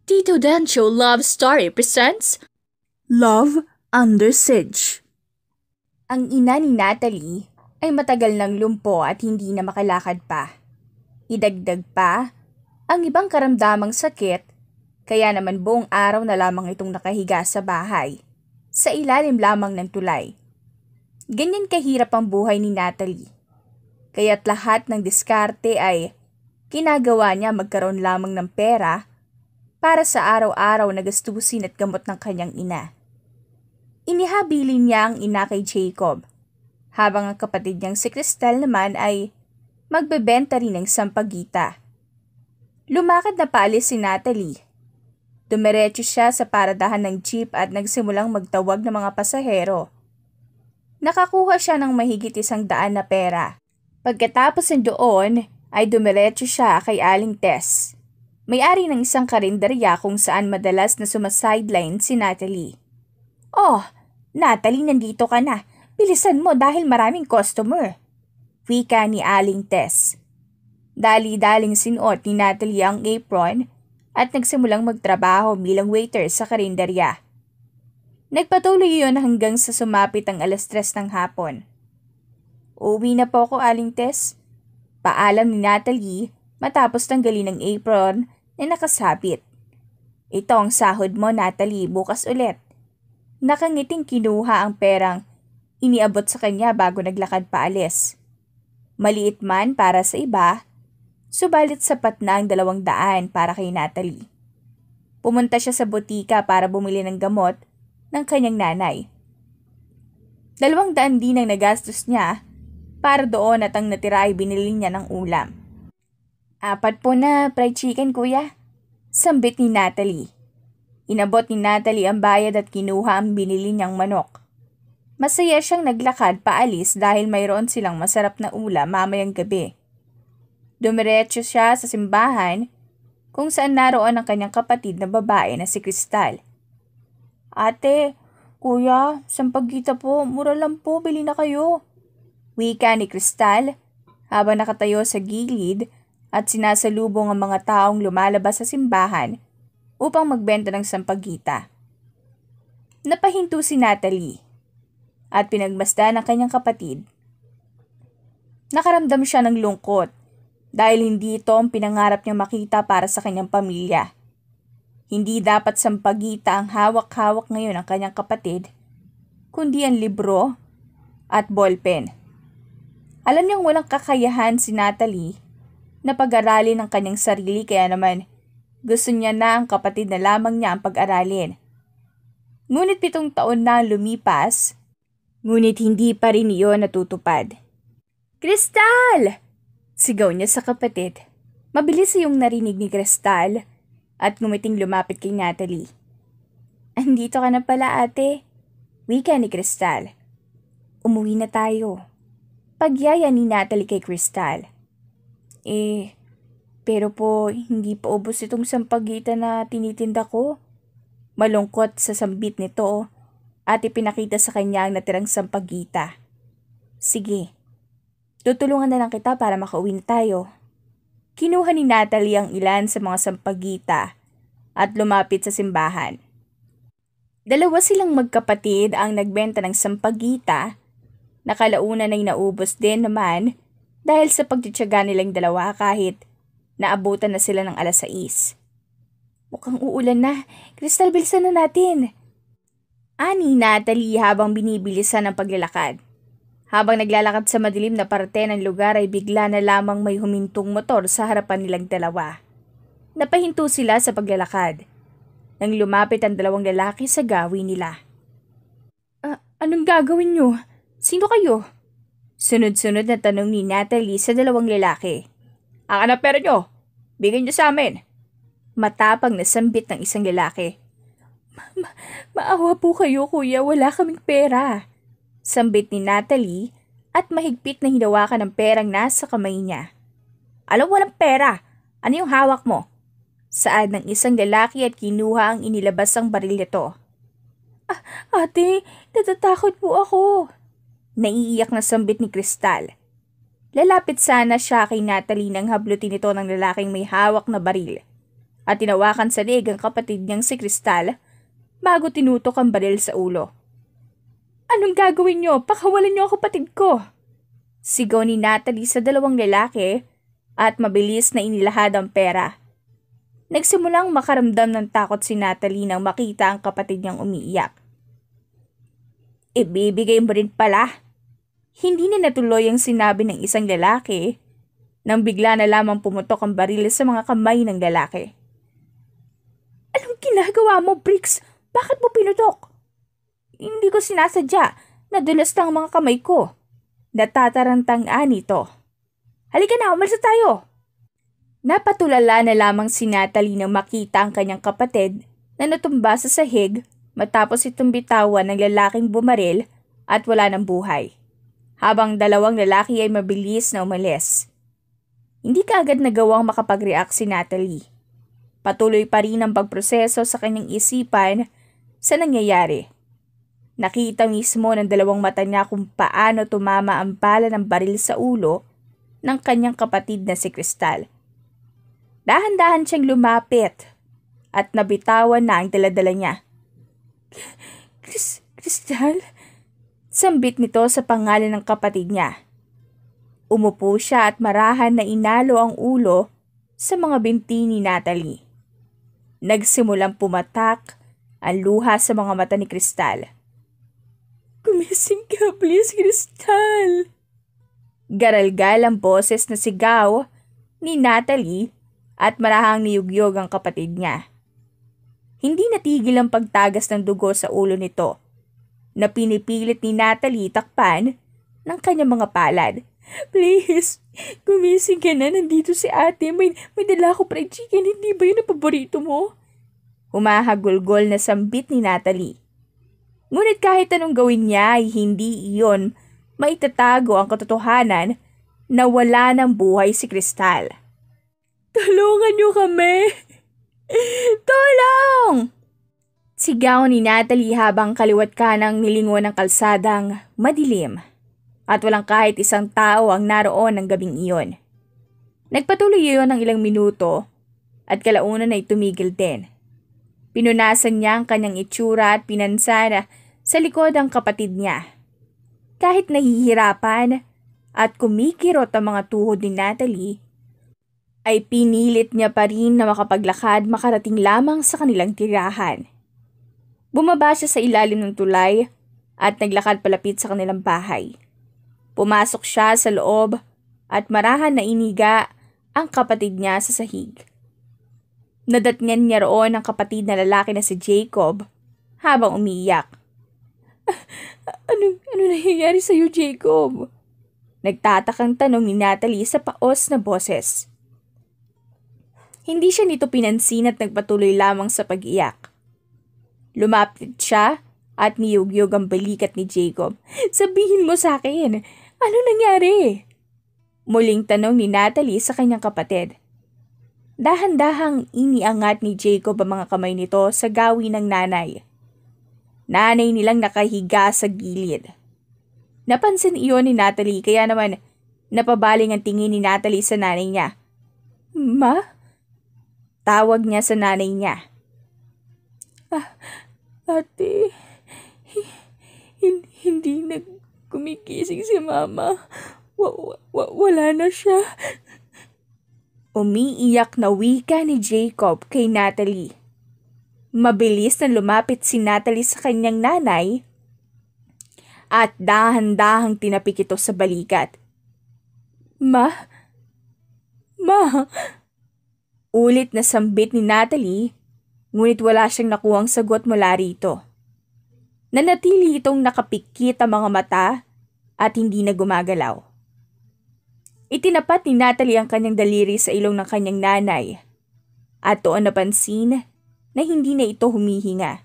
Tito Dancho Love Story presents Love Under Siege. Ang ina ni Natalie ay matagal ng lumpo at hindi na makalakad pa. Idagdag pa ang ibang karamdamang sakit, kaya naman buong araw na lamang itong nakahiga sa bahay, sa ilalim lamang ng tulay. Ganyan kahirap ang buhay ni Natalie, kaya't lahat ng diskarte ay ginagawa niya magkaroon lamang ng pera para sa araw-araw na gastusin at gamot ng kanyang ina. Inihabilin niya ang ina kay Jacob, habang ang kapatid niyang si Cristal naman ay magbebenta rin ng sampagita. Lumakad na paalis si Natalie. Dumiretso siya sa paradahan ng jeep at nagsimulang magtawag ng mga pasahero. Nakakuha siya ng mahigit 100 na pera. Pagkatapos doon ay dumiretso siya kay Aling Tess, may-ari ng isang karinderya kung saan madalas na sumasideline si Natalie. "Oh, Natalie, nandito ka na. Bilisan mo dahil maraming customer," wika ni Aling Tess. Dali-daling sinuot ni Natalie ang apron at nagsimulang magtrabaho bilang waiter sa karinderya. Nagpatuloy yun hanggang sa sumapit ang 3:00 ng hapon. "Uwi na po ako, Aling Tess," paalam ni Natalie matapos tanggalin ang apron na nakasabit. "Ito ang sahod mo, Natalie, bukas ulit." Nakangiting kinuha ang perang iniabot sa kanya bago naglakad paalis. Maliit man para sa iba, subalit sapat na ang 200 para kay Natalie. Pumunta siya sa botika para bumili ng gamot ng kanyang nanay. 200 din ang nagastos niya para doon at ang natira ay binili niya ng ulam. "4 po na fried chicken, kuya," sambit ni Natalie. Inabot ni Natalie ang bayad at kinuha ang binili niyang manok. Masaya siyang naglakad paalis dahil mayroon silang masarap na ulam mamayang gabi. Dumiretso siya sa simbahan kung saan naroon ang kanyang kapatid na babae na si Cristal. "Ate, kuya, sampagita po, mura lang po, bili na kayo," wika ni Cristal habang nakatayo sa gilid at sinasalubong ang mga taong lumalabas sa simbahan upang magbenta ng sampagita. Napahinto si Natalie at pinagmasdan ng kanyang kapatid. Nakaramdam siya ng lungkot dahil hindi ito ang pinangarap niyang makita para sa kanyang pamilya. Hindi dapat sampagita ang hawak-hawak ngayon ng kanyang kapatid, kundi ang libro at ballpen. Alam niyang walang kakayahan si Natalie na pag-aralin ang kanyang sarili, kaya naman gusto niya na ang kapatid na lamang niya ang pag-aralin. Ngunit 7 taon na ang lumipas, ngunit hindi pa rin iyon natutupad. "Cristal!" sigaw niya sa kapatid. Mabilis iyong narinig ni Cristal at ngumiting lumapit kay Natalie. "Andito ka na pala, ate," wika ni Cristal. "Umuwi na tayo," pagyaya ni Natalie kay Cristal. Pero po hindi pa ubos itong sampagita na tinitinda ko." Malungkot sa sambit nito at ipinakita sa kanya ang natirang sampagita. "Sige, tutulungan na lang kita para makauwi na tayo." Kinuha ni Natalie ang ilan sa mga sampagita at lumapit sa simbahan. 2 silang magkapatid ang nagbenta ng sampagita. Nakalaunan ay naubos din naman dahil sa pagtitiyaga nilang 2 kahit naabutan na sila ng 6:00. "Mukhang uulan na. Cristal, bilisan na natin," ani Natalie habang binibilisan ang paglalakad. Habang naglalakad sa madilim na parte ng lugar ay bigla na lamang may humintong motor sa harapan nilang 2. Napahinto sila sa paglalakad nang lumapit ang 2 lalaki sa gawi nila. Anong gagawin niyo? Sino kayo?" Sunod-sunod na tanong ni Natalie sa 2 lalaki. Aka na pera nyo. Bigyan nyo sa amin. Matapang na sambit ng isang lalaki. Maawa po kayo, kuya. Wala kaming pera. Sambit ni Natalie at mahigpit na hinawakan ng perang nasa kamay niya. Alam, walang pera. Ano yung hawak mo? Saad ng isang lalaki at kinuha ang inilabas ang baril nito. Ate, natatakot po ako. Naiiyak na sambit ni Kristal. Lalapit sana siya kay Natalie nang hablutin ito ng lalaking may hawak na baril at tinawakan sa leeg ang kapatid niyang si Kristal bago tinutok ang baril sa ulo. Anong gagawin niyo? Pakawalan niyo ang kapatid ko! Sigaw ni Natalie sa dalawang lalaki at mabilis na inilahad ang pera. Nagsimulang makaramdam ng takot si Natalie nang makita ang kapatid niyang umiiyak. Ibibigay mo rin pala. Hindi na natuloy ang sinabi ng isang lalaki nang bigla na lamang pumutok ang baril sa mga kamay ng lalaki. Anong ginagawa mo, Bricks? Bakit mo pinutok? Hindi ko sinasadya. Nadulas lang ang mga kamay ko. Natatarantang nito. Halika na, umalis tayo. Napatulala na lamang si Natalie nang makita ang kanyang kapatid na natumba sa sahig matapos itong bitawan ng lalaking bumaril at wala ng buhay. Habang dalawang lalaki ay mabilis na umalis. Hindi kaagad nagawang makapag-react si Natalie. Patuloy pa rin ang pagproseso sa kanyang isipan sa nangyayari. Nakita mismo ng dalawang mata niya kung paano tumama ang bala ng baril sa ulo ng kanyang kapatid na si Kristal. Dahan-dahan siyang lumapit at nabitawan na ang daladala niya. Kristal? Sambit nito sa pangalan ng kapatid niya. Umupo siya at marahan na inalo ang ulo sa mga binti ni Natalie. Nagsimulang pumatak ang luha sa mga mata ni Kristal. Gumising ka, please, Kristal! Garalgal ang boses na sigaw ni Natalie at marahang niyugyog ang kapatid niya. Hindi natigil ang pagtagas ng dugo sa ulo nito na pinipilit ni Natalie takpan ng kanyang mga palad. Please, gumising ka na, nandito si ate. May dala ko fried chicken, hindi ba yun ang paborito mo? Humahagulgol na sambit ni Natalie. Ngunit kahit anong gawin niya ay hindi iyon maitatago ang katotohanan na wala ng buhay si Kristal. Tulungan niyo kami! Tulong! Sigaw ni Natalie habang kaliwat kanang nilingon ng kalsadang madilim at walang kahit isang tao ang naroon ng gabing iyon. Nagpatuloy iyon ng ilang minuto at kalaunan ay tumigil din. Pinunasan niya ang kanyang itsura at pinansa sa likod ang kapatid niya. Kahit nahihirapan at kumikirot ang mga tuhod ni Natalie, ay pinilit niya pa rin na makapaglakad makarating lamang sa kanilang tirahan. Bumaba siya sa ilalim ng tulay at naglakad palapit sa kanilang bahay. Pumasok siya sa loob at marahan na iniga ang kapatid niya sa sahig. Nadatngan niya roon ang kapatid na lalaki na si Jacob habang umiiyak. Ano nangyayari sa'yo, Jacob? Nagtatakang tanong ni Natalie sa paos na boses. Hindi siya nito pinansin at nagpatuloy lamang sa pag-iyak. Lumapit siya at niyugyog ang balikat ni Jacob. Sabihin mo sa akin, ano nangyari? Muling tanong ni Natalie sa kanyang kapatid. Dahan-dahang iniangat ni Jacob ang mga kamay nito sa gawi ng nanay. Nanay nilang nakahiga sa gilid. Napansin iyon ni Natalie kaya naman napabaling ang tingin ni Natalie sa nanay niya. Ma? Tawag niya sa nanay niya. Ate, hindi na kumigising si mama. Wala na siya. Umiiyak na wika ni Jacob kay Natalie. Mabilis na lumapit si Natalie sa kanyang nanay at dahan-dahang tinapik ito sa balikat. Ma? Ulit na sambit ni Natalie, ngunit wala siyang nakuhang sagot mula rito. Nanatili itong nakapikit ang mga mata at hindi na gumagalaw. Itinapat ni Natalie ang kanyang daliri sa ilong ng kanyang nanay at doon napansin na hindi na ito humihinga.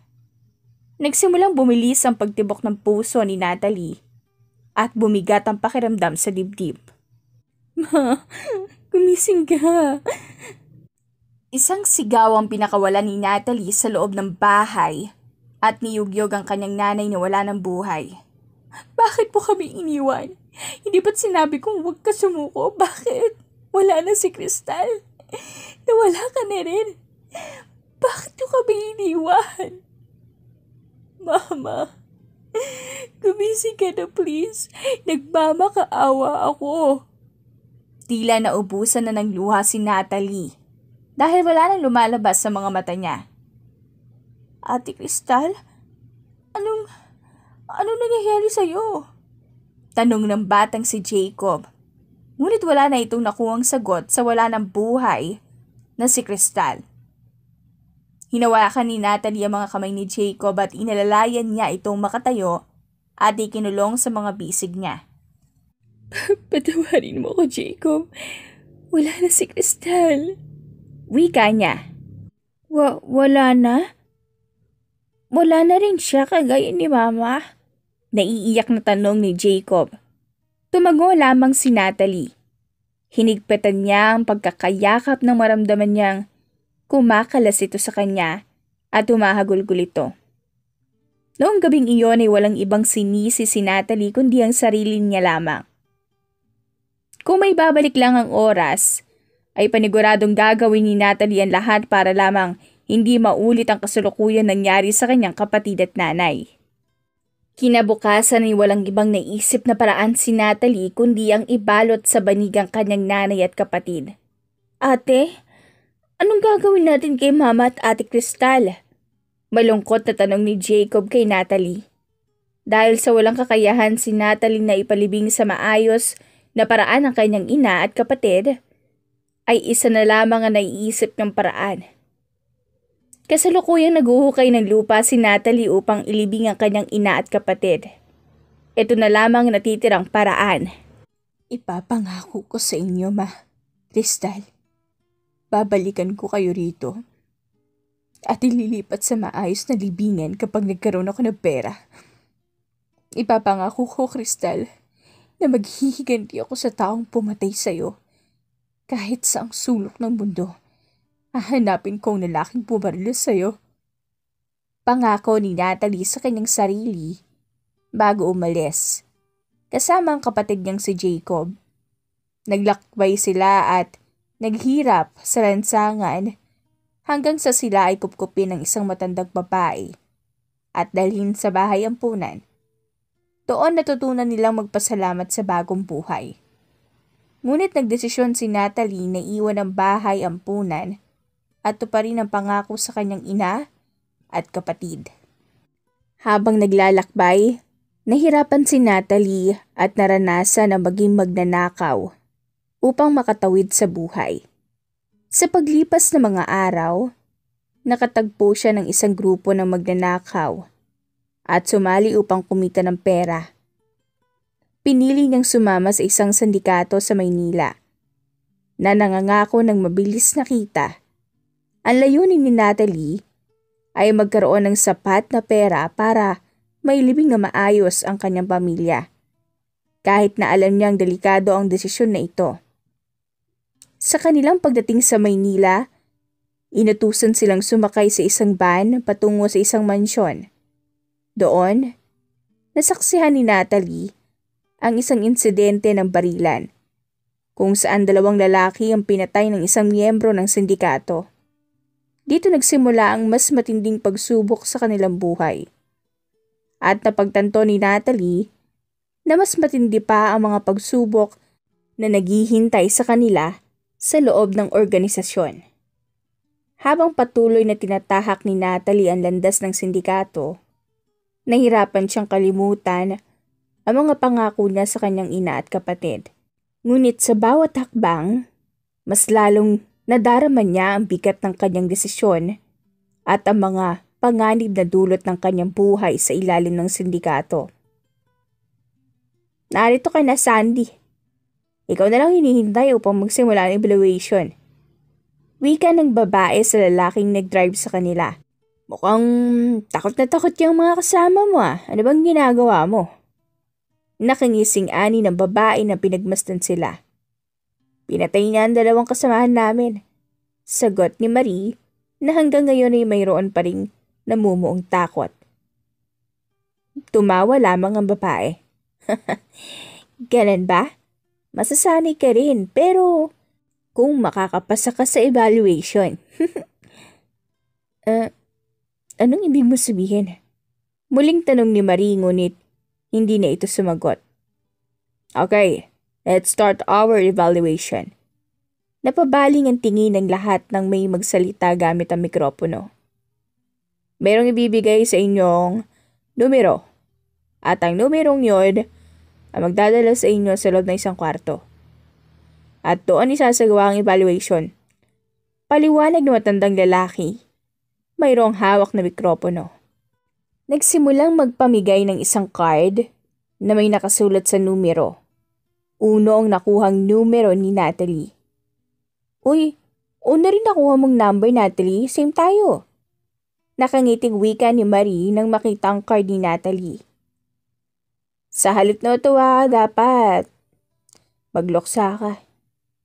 Nagsimulang bumilis ang pagtibok ng puso ni Natalie at bumigat ang pakiramdam sa dibdib. Ma, gumising ka. Isang sigaw ang pinakawalan ni Natalie sa loob ng bahay at niyugyog ang kanyang nanay na wala ng buhay. Bakit po kami iniwan? Hindi ba't sinabi kong huwag ka sumuko? Bakit? Wala na si Crystal. Nawala ka na rin. Bakit yung kami iniwan? Mama, gumising ka na please. Nagmamakaawa ako. Tila naubusan na ng luha si Natalie dahil wala nang lumalabas sa mga mata niya. Ate Crystal, anong nangyayari sa'yo? Tanong ng batang si Jacob. Ngunit wala na itong nakuhang sagot sa wala ng buhay na si Crystal. Hinawakan ni Natalie ang mga kamay ni Jacob at inalalayan niya itong makatayo at ikinulong sa mga bisig niya. Patawarin mo ko, Jacob. Wala na si Crystal. Wika niya. Wala na? Wala na rin siya kagaya ni Mama? Naiiyak na tanong ni Jacob. Tumago lamang si Natalie. Hinigpitan niya ang pagkakayakap ng maramdaman niyang kumakalas ito sa kanya at humahagulgul ito. Noong gabing iyon ay walang ibang sinisi si Natalie kundi ang sarili niya lamang. Kung may babalik lang ang oras, ay paniguradong gagawin ni Natalie ang lahat para lamang hindi maulit ang kasalukuyan nangyari sa kanyang kapatid at nanay. Kinabukasan ay walang ibang naisip na paraan si Natalie kundi ang ibalot sa banig ang kanyang nanay at kapatid. Ate, anong gagawin natin kay Mama at Ate Crystal? Malungkot na tanong ni Jacob kay Natalie. Dahil sa walang kakayahan si Natalie na ipalibing sa maayos na paraan ang kanyang ina at kapatid, ay isa na lamang ang naiisip ng paraan. Kasalukuyang naguhukay ng lupa si Natalie upang ilibing ang kanyang ina at kapatid. Ito na lamang natitirang paraan. Ipapangako ko sa inyo, Ma. Crystal, babalikan ko kayo rito. At ililipat sa maayos na libingan kapag nagkaroon ako ng pera. Ipapangako ko, Crystal, na maghihiganti ako sa taong pumatay sa'yo. Kahit sa ang sulok ng mundo. Hahanapin ko ang lalaking bumaril sa'yo. Pangako ni Natalie sa kanyang sarili bago umalis. Kasama ang kapatid niyang si Jacob. Naglakbay sila at naghirap sa lansangan hanggang sa sila ay kupkupin ng isang matandang babae at dalhin sa bahay ampunan. Doon natutunan nilang magpasalamat sa bagong buhay. Ngunit nagdesisyon si Natalie na iwan ang bahay ampunan at tuparin ang pangako sa kanyang ina at kapatid. Habang naglalakbay, nahirapan si Natalie at naranasan na maging magnanakaw upang makatawid sa buhay. Sa paglipas ng mga araw, nakatagpo siya ng isang grupo ng magnanakaw at sumali upang kumita ng pera. Pinili niyang sumama sa isang sindikato sa Maynila na nangangako ng mabilis na kita. Ang layunin ni Natalie ay magkaroon ng sapat na pera para mailibing na maayos ang kanyang pamilya. Kahit na alam niyang delikado ang desisyon na ito. Sa kanilang pagdating sa Maynila, inutusan silang sumakay sa isang van patungo sa isang mansyon. Doon, nasaksihan ni Natalie ang isang insidente ng barilan, kung saan 2 lalaki ang pinatay ng isang miyembro ng sindikato. Dito nagsimula ang mas matinding pagsubok sa kanilang buhay. At napagtanto ni Natalie na mas matindi pa ang mga pagsubok na naghihintay sa kanila sa loob ng organisasyon. Habang patuloy na tinatahak ni Natalie ang landas ng sindikato, nahirapan siyang kalimutan ang mga pangako niya sa kanyang ina at kapatid. Ngunit sa bawat hakbang, mas lalong nadarama niya ang bigat ng kanyang desisyon at ang mga panganib na dulot ng kanyang buhay sa ilalim ng sindikato. Narito ka na, Sandy. Ikaw na lang hinihintay upang magsimula ang evaluation. Wika ng babae sa lalaking nag-drive sa kanila. Mukhang takot na takot yung mga kasama mo ah. Ano bang ginagawa mo? Nakangising ani ng babae na pinagmasdan sila. Pinatay na ang dalawang kasamahan namin. Sagot ni Marie na hanggang ngayon ay mayroon pa ring namumuong takot. Tumawa lamang ang babae. Ganun ba? Masasanay ka rin pero kung makakapasa ka sa evaluation. Anong ibig mo sabihin? Muling tanong ni Marie ngunit hindi na ito sumagot. Okay, let's start our evaluation. Napabaling ang tingin ng lahat nang may magsalita gamit ang mikropono. Merong ibibigay sa inyong numero at ang numerong yun ang magdadala sa inyo sa loob ng isang kwarto. At doon isasagawa ang evaluation. Paliwanag ng matandang lalaki, mayroong hawak na mikropono. Nagsimulang magpamigay ng isang card na may nakasulat sa numero. Uno ang nakuhang numero ni Natalie. Uy, una rin nakuha mong number, Natalie. Same tayo. Nakangiting wika ni Marie nang makita ang card ni Natalie. Sa halip na tuwa dapat magloksa ka.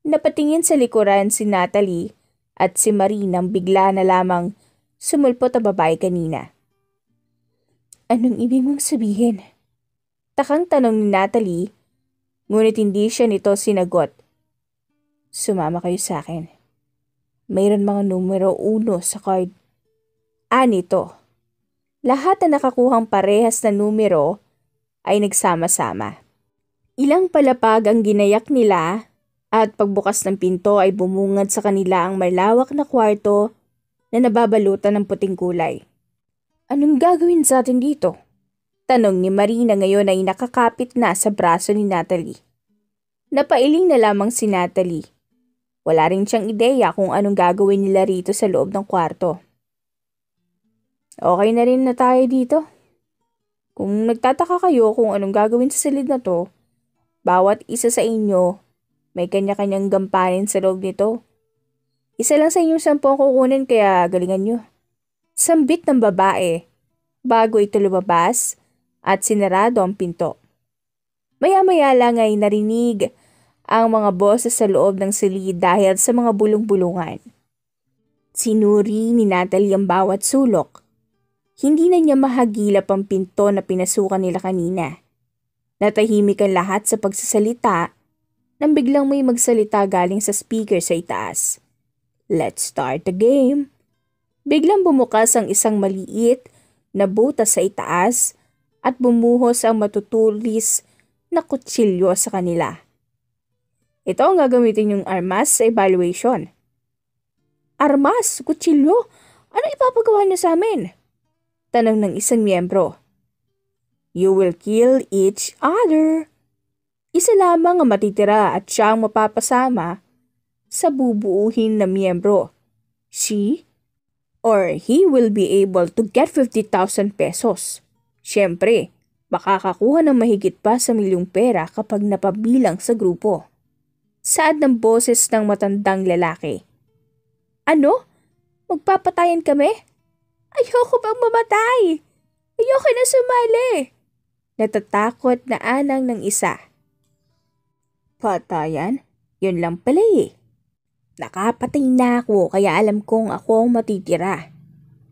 Napatingin sa likuran si Natalie at si Marie nang bigla na lamang sumulpot ang babae kanina. Anong ibig mong sabihin? Takang tanong ni Natalie, ngunit hindi siya nito sinagot. Sumama kayo sa akin. Mayroon mga numero 1 sa card. Nito. Lahat na nakakuhang parehas na numero ay nagsama-sama. Ilang palapag ang ginayak nila at pagbukas ng pinto ay bumungad sa kanila ang malawak na kwarto na nababalutan ng puting kulay. Anong gagawin sa atin dito? Tanong ni Marina ngayon ay nakakapit na sa braso ni Natalie. Napailing na lamang si Natalie. Wala rin siyang ideya kung anong gagawin nila rito sa loob ng kwarto. Okay na rin na tayo dito. Kung nagtataka kayo kung anong gagawin sa silid na to, bawat isa sa inyo may kanya-kanyang gampanin sa loob nito. Isa lang sa inyong 10 kukunin kaya galingan nyo. Sambit ng babae bago ito lumabas at sinarado ang pinto. Maya-maya lang ay narinig ang mga boses sa loob ng silid dahil sa mga bulong-bulungan. Sinuri ni Natalie ang bawat sulok. Hindi na niya mahagilap ang pinto na pinasukan nila kanina. Natahimik ang lahat sa pagsasalita nang biglang may magsalita galing sa speaker sa itaas. Let's start the game. Biglang bumukas ang isang maliit na butas sa itaas at bumuhos ang matutulis na kutsilyo sa kanila. Ito ang gagamitin yung armas sa evaluation. Armas? Kutsilyo? Ano ipapagawa niyo sa amin? Tanong ng isang miyembro. You will kill each other. Isa lamang ang matitira at siya ang mapapasama sa bubuuhin na miyembro. She or he will be able to get 50,000 pesos. Siyempre, makakakuha ng mahigit pa sa milyong pera kapag napabilang sa grupo. Saad ng boses ng matandang lalaki. Ano? Magpapatayan kami? Ayoko bang mamatay? Ayoko na sumali. Natatakot na anang ng isa. Patayan? Yun lang pala eh. Nakapatay na ako kaya alam kong ako ang matitira.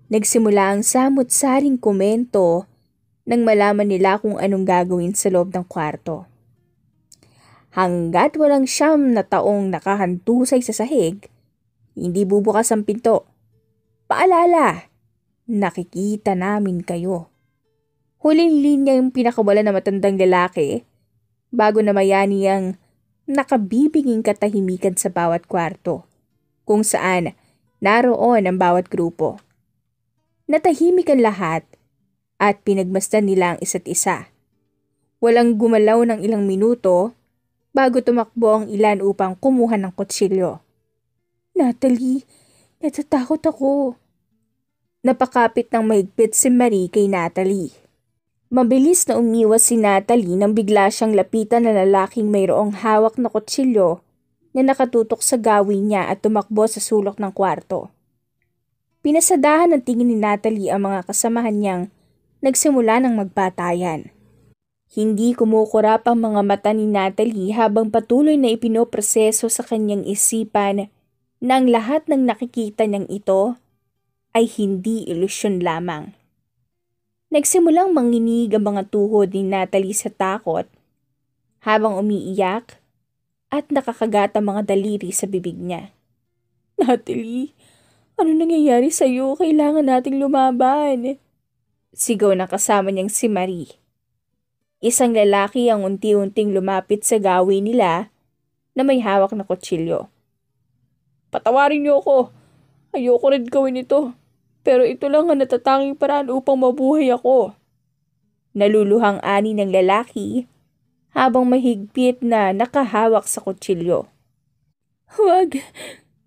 Nagsimula ang samot-saring komento nang malaman nila kung anong gagawin sa loob ng kwarto. Hanggat walang 9 na taong nakahantusay sa sahig, hindi bubukas ang pinto. Paalala, nakikita namin kayo. Huling linya yung pinakawala na matandang lalaki bago namayani ang nakabibiging katahimikan sa bawat kwarto, kung saan naroon ang bawat grupo. Natahimik ang lahat at pinagmasdan nila ang isa't isa. Walang gumalaw ng ilang minuto bago tumakbo ang ilan upang kumuha ng kutsilyo. Natalie, natatakot ako. Napakapit ng mahigpit si Marie kay Natalie. Mabilis na umiwas si Natalie nang bigla siyang lapitan ng lalaking mayroong hawak na kutsilyo na nakatutok sa gawin niya at tumakbo sa sulok ng kwarto. Pinasadahan ng tingin ni Natalie ang mga kasamahan niyang nagsimula ng magbatayan. Hindi kumukurap ang mga mata ni Natalie habang patuloy na ipinoproseso sa kanyang isipan na ang lahat ng nakikita niyang ito ay hindi ilusyon lamang. Nagsimulang manginig ang mga tuhod ni Natalie sa takot habang umiiyak at nakakagat ang mga daliri sa bibig niya. "Natalie, ano nangyayari sa'yo? Kailangan nating lumaban." Sigaw ng kasama niyang si Marie. Isang lalaki ang unti-unting lumapit sa gawin nila na may hawak na kutsilyo. "Patawarin niyo ako. Ayoko rin gawin ito. Pero ito lang ang natatanging paraan upang mabuhay ako." Naluluhang ani ng lalaki habang mahigpit na nakahawak sa kutsilyo. Huwag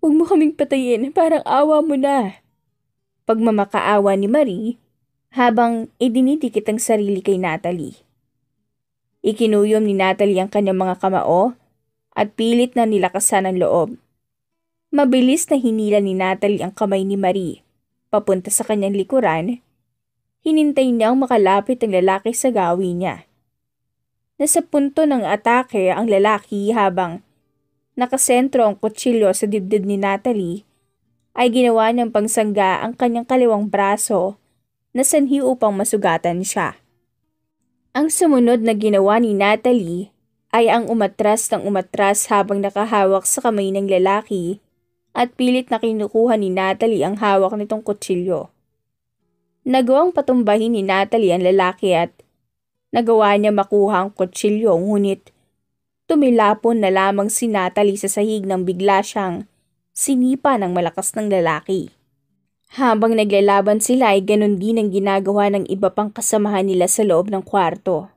mo kaming patayin. Parang awa mo na." Pagmamakaawa ni Marie habang idinidikit ang sarili kay Natalie. Ikinuyom ni Natalie ang kanyang mga kamao at pilit na nilakasan ang loob. Mabilis na hinila ni Natalie ang kamay ni Marie papunta sa kanyang likuran. Hinintay niyang makalapit ang lalaki sa gawin niya. Nasa punto ng atake ang lalaki habang nakasentro ang kutsilyo sa dibdib ni Natalie ay ginawa niyang pangsangga ang kanyang kaliwang braso na sanhi upang masugatan siya. Ang sumunod na ginawa ni Natalie ay ang umatras ng umatras habang nakahawak sa kamay ng lalaki at pilit na kinukuha ni Natalie ang hawak nitong kutsilyo. Nagawang patumbahin ni Natalie ang lalaki at nagawa niya makuha ang kutsilyo, ngunit tumilapon na lamang si Natalie sa sahig nang bigla siyang sinipa ng malakas ng lalaki. Habang naglalaban sila ay ganun din ang ginagawa ng iba pang kasamahan nila sa loob ng kwarto.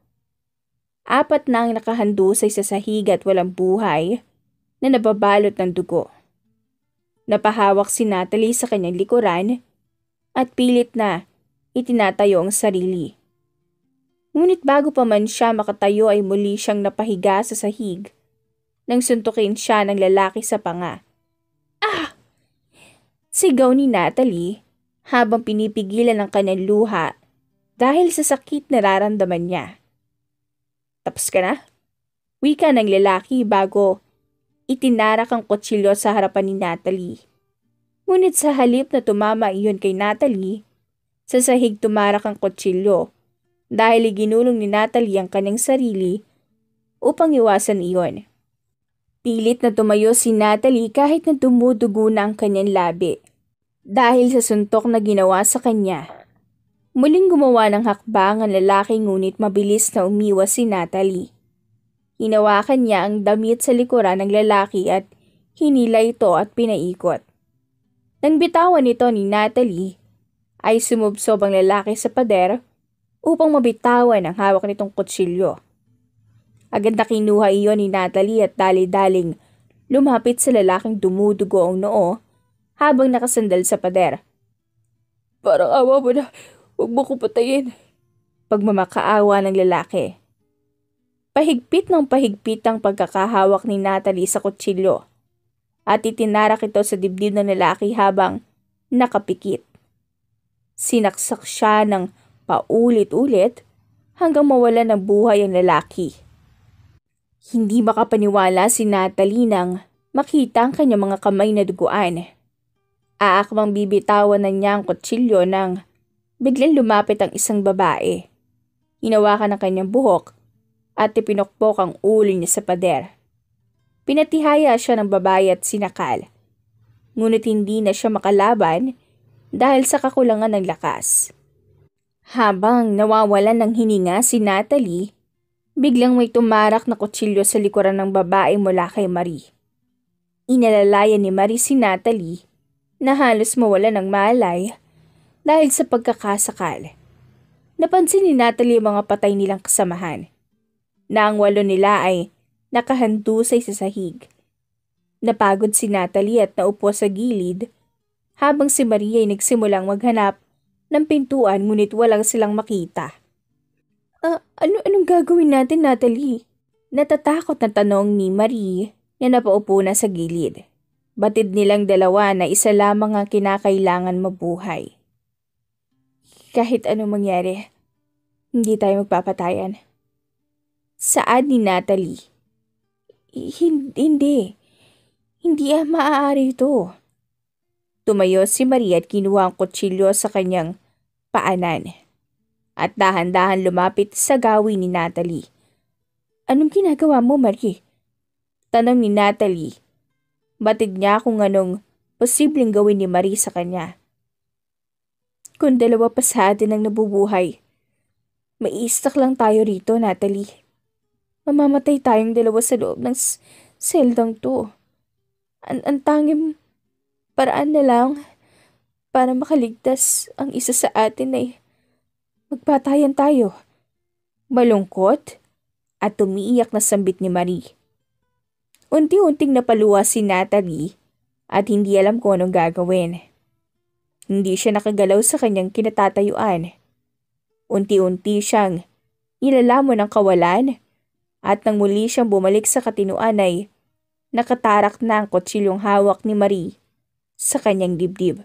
4 na ang nakahandusay sa sahig at walang buhay na nababalot ng dugo. Napahawak si Natalie sa kanyang likuran at pilit na itinatayo ang sarili. Ngunit bago pa man siya makatayo ay muli siyang napahiga sa sahig nang suntukin siya ng lalaki sa panga. "Ah!" Sigaw ni Natalie habang pinipigilan ang kanyang luha dahil sa sakit na nararamdaman niya. "Tapos ka na?" Wika ng lalaki bago itinarak ang kutsilyo sa harapan ni Natalie. Ngunit sa halip na tumama iyon kay Natalie, sa sahig tumarak ang kutsilyo dahil iginulong ni Natalie ang kanyang sarili upang iwasan iyon. Pilit na tumayo si Natalie kahit na dumudugo na ang kanyang labi dahil sa suntok na ginawa sa kanya. Muling gumawa ng hakbang ang lalaki ngunit mabilis na umiwas si Natalie. Hinawakan niya ang damit sa likuran ng lalaki at hinila ito at pinaikot. Nang bitawan ito ni Natalie, ay sumubsob ang lalaki sa pader upang mabitawan ang hawak nitong kutsilyo. Agad na kinuha iyon ni Natalie at dali-daling lumapit sa lalaking dumudugo ang noo habang nakasandal sa pader. "Parang awa mo na, huwag mo ko patayin." Pagmamakaawa ng lalaki. Pahigpit ng pahigpit ang pagkakahawak ni Natalie sa kutsilyo at itinarak ito sa dibdib ng lalaki habang nakapikit. Sinaksak siya ng paulit-ulit hanggang mawala ng buhay ang lalaki. Hindi makapaniwala si Natalie nang makita ang kanyang mga kamay na duguan. Aakbang bibitawan na niya ang kutsilyo nang biglang lumapit ang isang babae. Hinawakan ang kanyang buhok at ipinokpok ang ulo niya sa pader. Pinatihaya siya ng babae at sinakal. Ngunit hindi na siya makalaban dahil sa kakulangan ng lakas. Habang nawawalan ng hininga si Natalie, biglang may tumarak na kutsilyo sa likuran ng babae mula kay Marie. Inalalayan ni Marie si Natalie na halos mawala ng malay dahil sa pagkakasakal. Napansin ni Natalie ang mga patay nilang kasamahan, na ang 8 nila ay nakahandusay sa sahig. Napagod si Natalie at naupo sa gilid habang si Maria ay nagsimulang maghanap ng pintuan ngunit walang silang makita. Anong gagawin natin, Natalie? Natatakot na tanong ni Marie na napaupo na sa gilid. Batid nilang dalawa na isa lamang ang kinakailangan mabuhay. Kahit anong mangyari, hindi tayo magpapatayan. Saad ni Natalie. Hindi. Hindi maaari ito. Tumayo si Marie at kinuha ang kutsilyo sa kanyang paanan. At dahan-dahan lumapit sa gawin ni Natalie. Anong ginagawa mo, Marie? Tanong ni Natalie. Batid niya kung anong posibleng gawin ni Marie sa kanya. Kung dalawa pa sa atin ang nabubuhay, maiistak lang tayo rito, Natalie. Mamamatay tayong dalawa sa loob ng seldang to. Ang tanging paraan na lang para makaligtas ang isa sa atin ay magpatayan tayo. Malungkot at umiiyak na sambit ni Marie. Unti-unting napaluwa si Natalie at hindi alam kung anong gagawin. Hindi siya nakagalaw sa kanyang kinatatayuan. Unti-unti siyang nilalamon ng kawalan at nang muli siyang bumalik sa katinuan ay nakatarak na ang kutsilyong hawak ni Marie sa kanyang dibdib.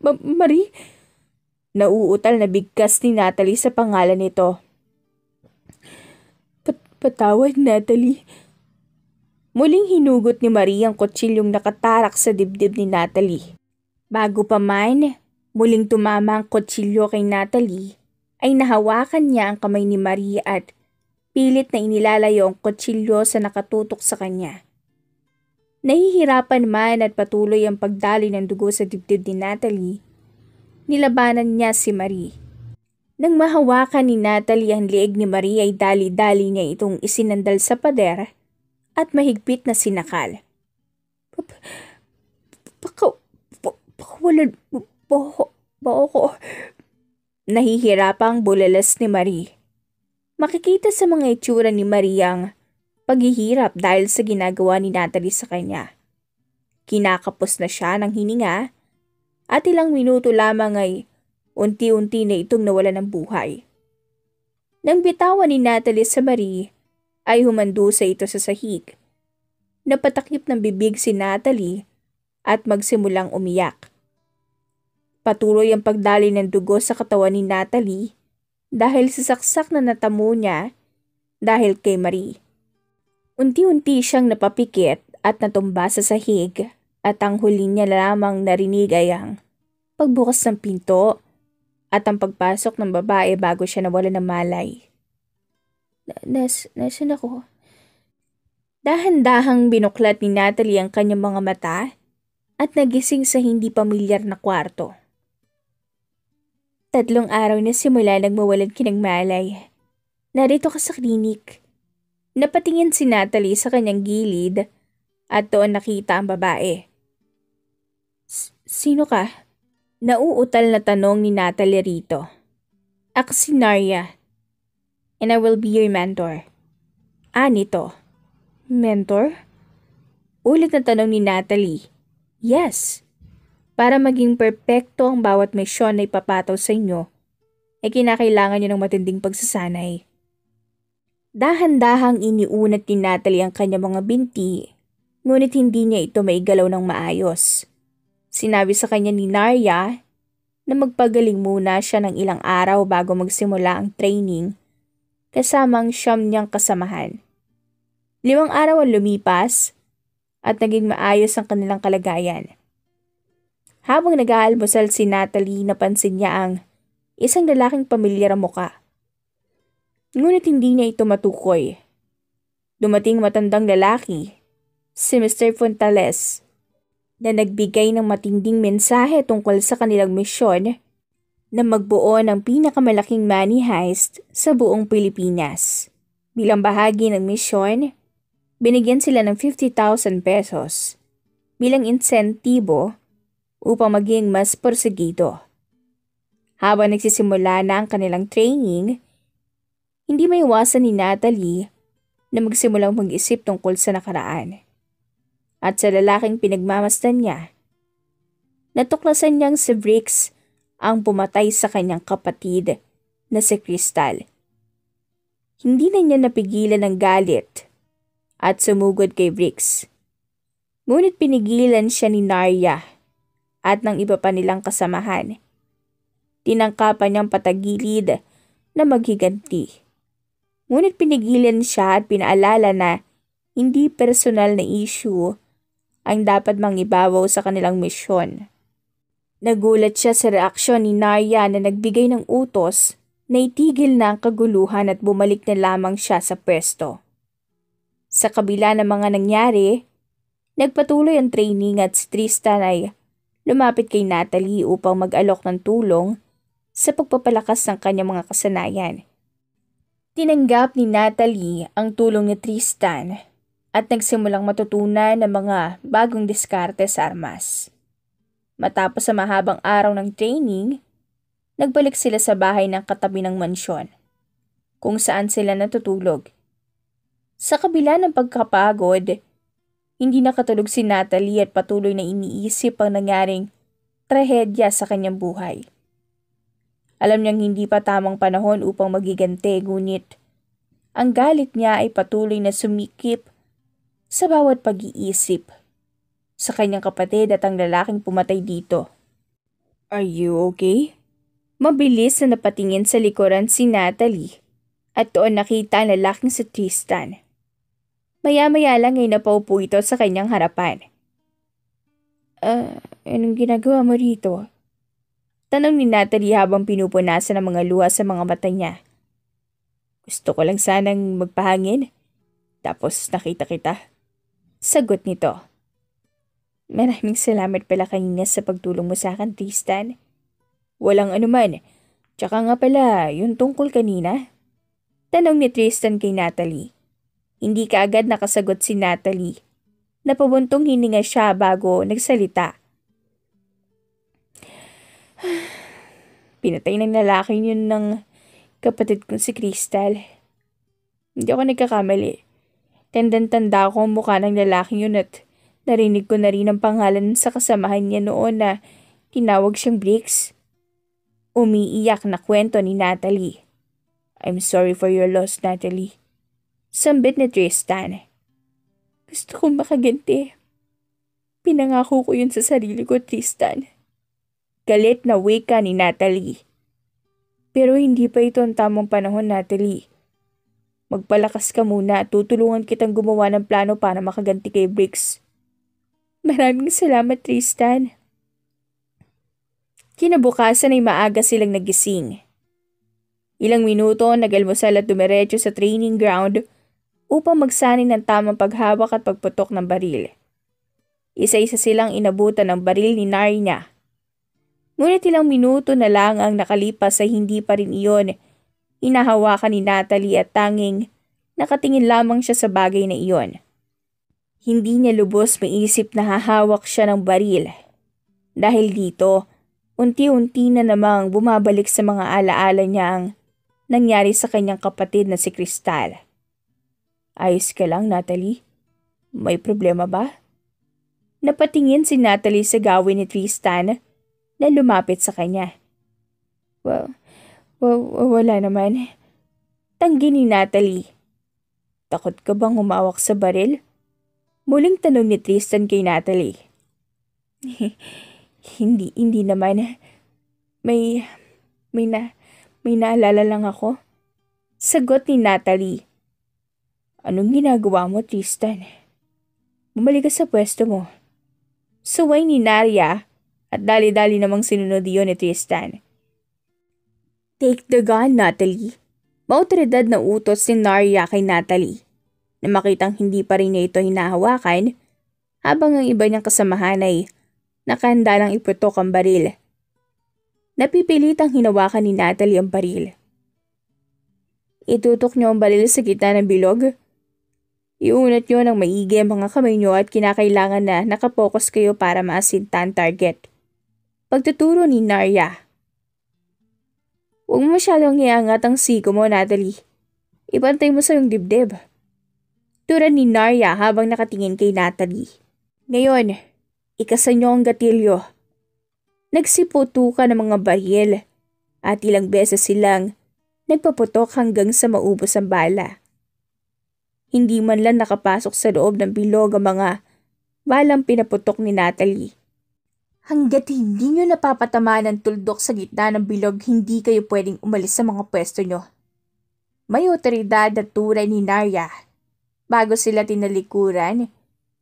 Marie? Nauutal na bigkas ni Natalie sa pangalan nito. Patawad, Natalie. Muling hinugot ni Marie ang kutsilyong nakatarak sa dibdib ni Natalie. Bago pa man, muling tumama ang kutsilyo kay Natalie, ay nahawakan niya ang kamay ni Marie at pilit na inilalayo ang kutsilyo sa nakatutok sa kanya. Nahihirapan man at patuloy ang pagdali ng dugo sa dibdib ni Natalie, nilabanan niya si Marie. Nang mahawakan ni Natalie ang leeg ni Marie ay dali-dali niya itong isinandal sa pader at mahigpit na sinakal. Pakawalan ba ako? Nahihirapang bulalas ni Marie. Makikita sa mga itsura ni Marie ang paghihirap dahil sa ginagawa ni Natalie sa kanya. Kinakapos na siya ng hininga at ilang minuto lamang ay unti-unti na itong nawala ng buhay. Nang bitawan ni Natalie sa Marie, ay humandusa ito sa sahig. Napatakip ng bibig si Natalie at magsimulang umiyak. Patuloy ang pagdali ng dugo sa katawan ni Natalie dahil sa saksak na natamo niya dahil kay Marie. Unti-unti siyang napapikit at natumba sa sahig at ang huli niya lamang narinig ay ang pagbukas ng pinto at ang pagpasok ng babae bago siya nawala ng malay. Nasaan ako? Dahan-dahang binuklat ni Natalie ang kanyang mga mata at nagising sa hindi pamilyar na kwarto. 3 araw na simula nang mawalan kinagmalay. Narito ka sa klinik. Napatingin si Natalie sa kanyang gilid at doon nakita ang babae. Sino ka? Nauutal na tanong ni Natalie rito. Ako si Narya, and I will be your mentor. Nito. Mentor? Ulit na tanong ni Natalie. Yes. Para maging perpekto ang bawat misyon na ipapataw sa inyo, ay kinakailangan nyo ng matinding pagsasanay. Dahan-dahang iniunat ni Natalie ang kanyang mga binti, ngunit hindi niya ito maigalaw ng maayos. Sinabi sa kanya ni Narya na magpagaling muna siya ng ilang araw bago magsimula ang training kasama ang 9 niyang kasamahan. 5 araw ang lumipas at naging maayos ang kanilang kalagayan. Habang nag-aalmusal si Natalie, napansin niya ang isang lalaking pamilyar ang muka. Ngunit hindi niya ito matukoy. Dumating matandang lalaki, si Mr. Fontales, na nagbigay ng matinding mensahe tungkol sa kanilang misyon na magbuo ng pinakamalaking money heist sa buong Pilipinas. Bilang bahagi ng misyon, binigyan sila ng 50,000 pesos bilang insentibo upang maging mas porsigido. Habang nagsisimula na ang kanilang training, hindi maiwasan ni Natalie na magsimulang mag-isip tungkol sa nakaraan. At sa lalaking pinagmamasdan niya, natuklasan niyang si Briggs ang pumatay sa kanyang kapatid na si Crystal. Hindi na niya napigilan ang galit at sumugod kay Briggs. Ngunit pinigilan siya ni Narya at ng iba pa nilang kasamahan. Tinangkapan niyang patagilid na maghiganti. Ngunit pinigilan siya at pinaalala na hindi personal na issue ang dapat mangibabaw sa kanilang misyon. Nagulat siya sa reaksyon ni Narya na nagbigay ng utos na itigil na ang kaguluhan at bumalik na lamang siya sa pwesto. Sa kabila ng mga nangyari, nagpatuloy ang training at si Tristan ay lumapit kay Natalie upang mag-alok ng tulong sa pagpapalakas ng kanyang mga kasanayan. Tinanggap ni Natalie ang tulong ni Tristan at nagsimulang matutunan ng mga bagong diskarte sa armas. Matapos sa mahabang araw ng training, nagbalik sila sa bahay ng katabi ng mansyon, kung saan sila natutulog. Sa kabila ng pagkapagod, hindi nakatulog si Natalie at patuloy na iniisip ang nangyaring trahedya sa kanyang buhay. Alam niyang hindi pa tamang panahon upang magigante, ngunit ang galit niya ay patuloy na sumikip sa bawat pag-iisip sa kanyang kapatid at ang lalaking pumatay dito. "Are you okay?" Mabilis na napatingin sa likuran si Natalie at doon nakita ang lalaking si Tristan. Maya-maya lang ay napaupo ito sa kanyang harapan. Anong ginagawa mo rito?" Tanong ni Natalie habang pinupunasan ang mga luha sa mga mata niya. "Gusto ko lang sanang magpahangin, tapos nakita kita." Sagot nito. "Maraming salamat pala kanina sa pagtulong mo sa akin, Tristan." "Walang anuman. Tsaka nga pala, yung tungkol kanina?" Tanong ni Tristan kay Natalie. Hindi kaagad nakasagot si Natalie. Napabuntong hininga siya bago nagsalita. "Pinatay ng lalaki yun ng kapatid kong si Crystal. Hindi ako nagkakamali. Tandang-tanda ko ang mukha ng lalaki yun at narinig ko na rin ang pangalan sa kasamahan niya noon na tinawag siyang Briggs." Umiiyak na kwento ni Natalie. "I'm sorry for your loss, Natalie." Sambit ni Tristan. "Gusto kong makaganti. Pinangako ko yun sa sarili ko, Tristan." Galit na wika ni Natalie. "Pero hindi pa ito ang tamang panahon, Natalie. Magpalakas ka muna at tutulungan kitang gumawa ng plano para makaganti kay Briggs." "Maraming salamat, Tristan." Kinabukasan ay maaga silang nagising. Ilang minuto nag-almusal at dumiretso sa training ground upang magsanin ng tamang paghawak at pagputok ng baril. Isa-isa silang inabutan ng baril ni Narya. Ngunit ilang minuto na lang ang nakalipas ay hindi pa rin iyon inahawakan ni Natalie at tanging nakatingin lamang siya sa bagay na iyon. Hindi niya lubos maisip na hahawak siya ng baril. Dahil dito, unti-unti na namang bumabalik sa mga alaala niya ang nangyari sa kanyang kapatid na si Crystal. "Ayos ka lang, Natalie? May problema ba?" Napatingin si Natalie sa gawin ni Tristan na lumapit sa kanya. Wala naman." Tanggi ni Natalie. "Takot ka bang humawak sa baril?" Muling tanong ni Tristan kay Natalie. Hindi naman. May naalala lang ako." Sagot ni Natalie. "Anong ginagawa mo, Tristan? Bumalik ka sa pwesto mo." Suway ni Narya at dali-dali namang sinunod iyon ni Tristan. "Take the gun, Natalie." Maotoridad na utos ni Narya kay Natalie na makitang hindi pa rin niya ito hinahawakan habang ang iba niyang kasamahan ay nakahanda lang iputok ang baril. Napipilitang hinawakan ni Natalie ang baril. "Itutok niyo ang baril sa gitna ng bilog. Iunat niyo ng maigi ang mga kamay niyo at kinakailangan na nakapokus kayo para maasinta ang target." Pagtuturo ni Narya. "Huwag mo masyadong iangat ang siko mo, Natalie. Ipantay mo sa iyong dibdib." Tura ni Narya habang nakatingin kay Natalie. "Ngayon, ikasan niyo ang gatilyo." Nagsiputukan ng mga baril at ilang beses silang Nagpaputok hanggang sa maubos ang bala. Hindi man lang nakapasok sa loob ng bilog ang mga balang pinaputok ni Natalie. Hanggat hindi nyo napapatamaan ng tuldok sa gitna ng bilog, hindi kayo pwedeng umalis sa mga pwesto nyo. May otoridad na turay ni Narya bago sila tinalikuran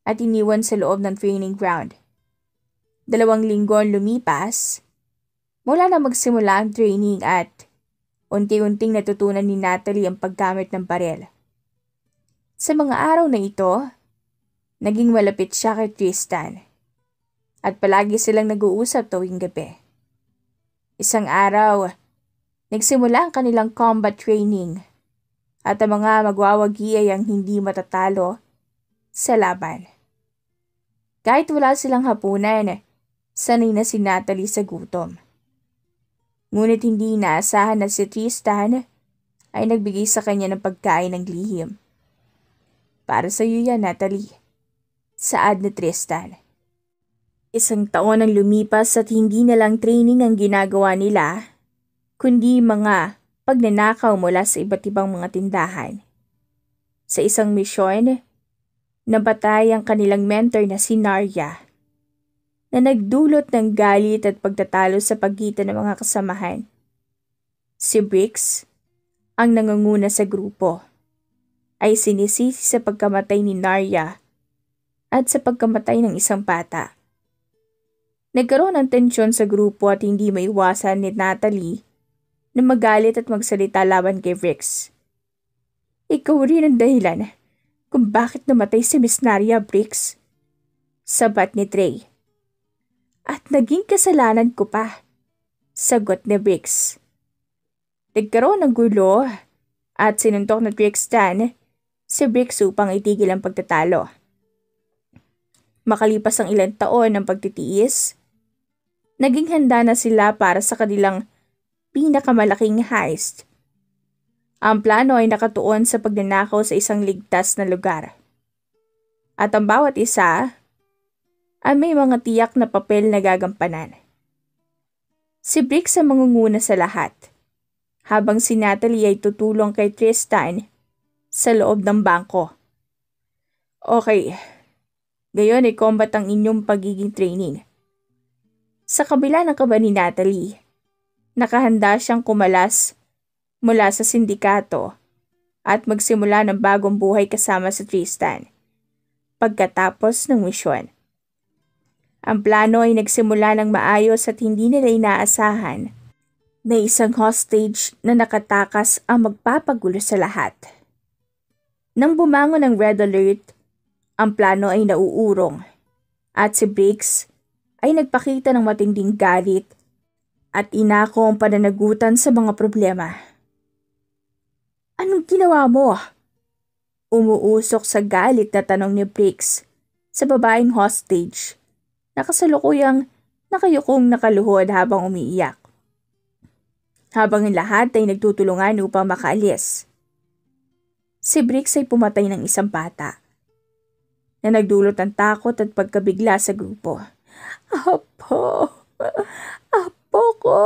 at iniwan sa loob ng training ground. 2 linggo ang lumipas mula na magsimula ang training at unti-unting natutunan ni Natalie ang paggamit ng barel. Sa mga araw na ito, naging malapit siya kay Tristan at palagi silang nag-uusap tuwing gabi. Isang araw, nagsimula ang kanilang combat training at ang mga magwawagi ay ang hindi matatalo sa laban. Kahit wala silang hapunan, sanay na si Natalie sa gutom. Ngunit hindi inaasahan na si Tristan ay nagbigay sa kanya ng pagkain ng lihim. Para sa iyo yan, Natalie. Saad ni Tristan. 1 taon ang lumipas at hindi na lang training ang ginagawa nila, kundi mga pagnanakaw mula sa iba't ibang mga tindahan. Sa isang misyon, nabatay ang kanilang mentor na si Narya, na nagdulot ng galit at pagtatalo sa pagitan ng mga kasamahan. Si Briggs, ang nangunguna sa grupo, ay sinisisi sa pagkamatay ni Narya at sa pagkamatay ng isang bata. Nagkaroon ng tensyon sa grupo at hindi maiwasan ni Natalie na magalit at magsalita laban kay Briggs. Ikaw rin ang dahilan kung bakit namatay si Miss Narya, Briggs, sabat ni Trey. At naging kasalanan ko pa, sagot ni Briggs. Nagkaroon ng gulo at sinuntok na Tristan si Briggs upang itigil ang pagtatalo. Makalipas ang ilang taon ng pagtitiis, naging handa na sila para sa kanilang pinakamalaking heist. Ang plano ay nakatuon sa pagnanakaw sa isang ligtas na lugar. At ang bawat isa ay may mga tiyak na papel na gagampanan. Si Briggs ang mangunguna sa lahat, habang si Natalie ay tutulong kay Tristan sa loob ng bangko. Okay, gayon ay combat ang inyong pagiging training. Sa kabila ng kaba ni Natalie, nakahanda siyang kumalas mula sa sindikato at magsimula ng bagong buhay kasama sa Tristan pagkatapos ng misyon. Ang plano ay nagsimula ng maayos at hindi nila inaasahan na isang hostage na nakatakas ang magpapagulo sa lahat. Nang bumangon ang red alert, ang plano ay nauurong at si Briggs ay nagpakita ng matinding galit at inako ang pananagutan sa mga problema. Anong ginawa mo? Umuusok sa galit na tanong ni Briggs sa babaeng hostage na kasalukuyang nakayukong nakaluhod habang umiiyak. Habang ang lahat ay nagtutulungan upang makaalis. Si Briggs ay pumatay ng isang bata na nagdulot ng takot at pagkabigla sa grupo. Apo! Apo ko!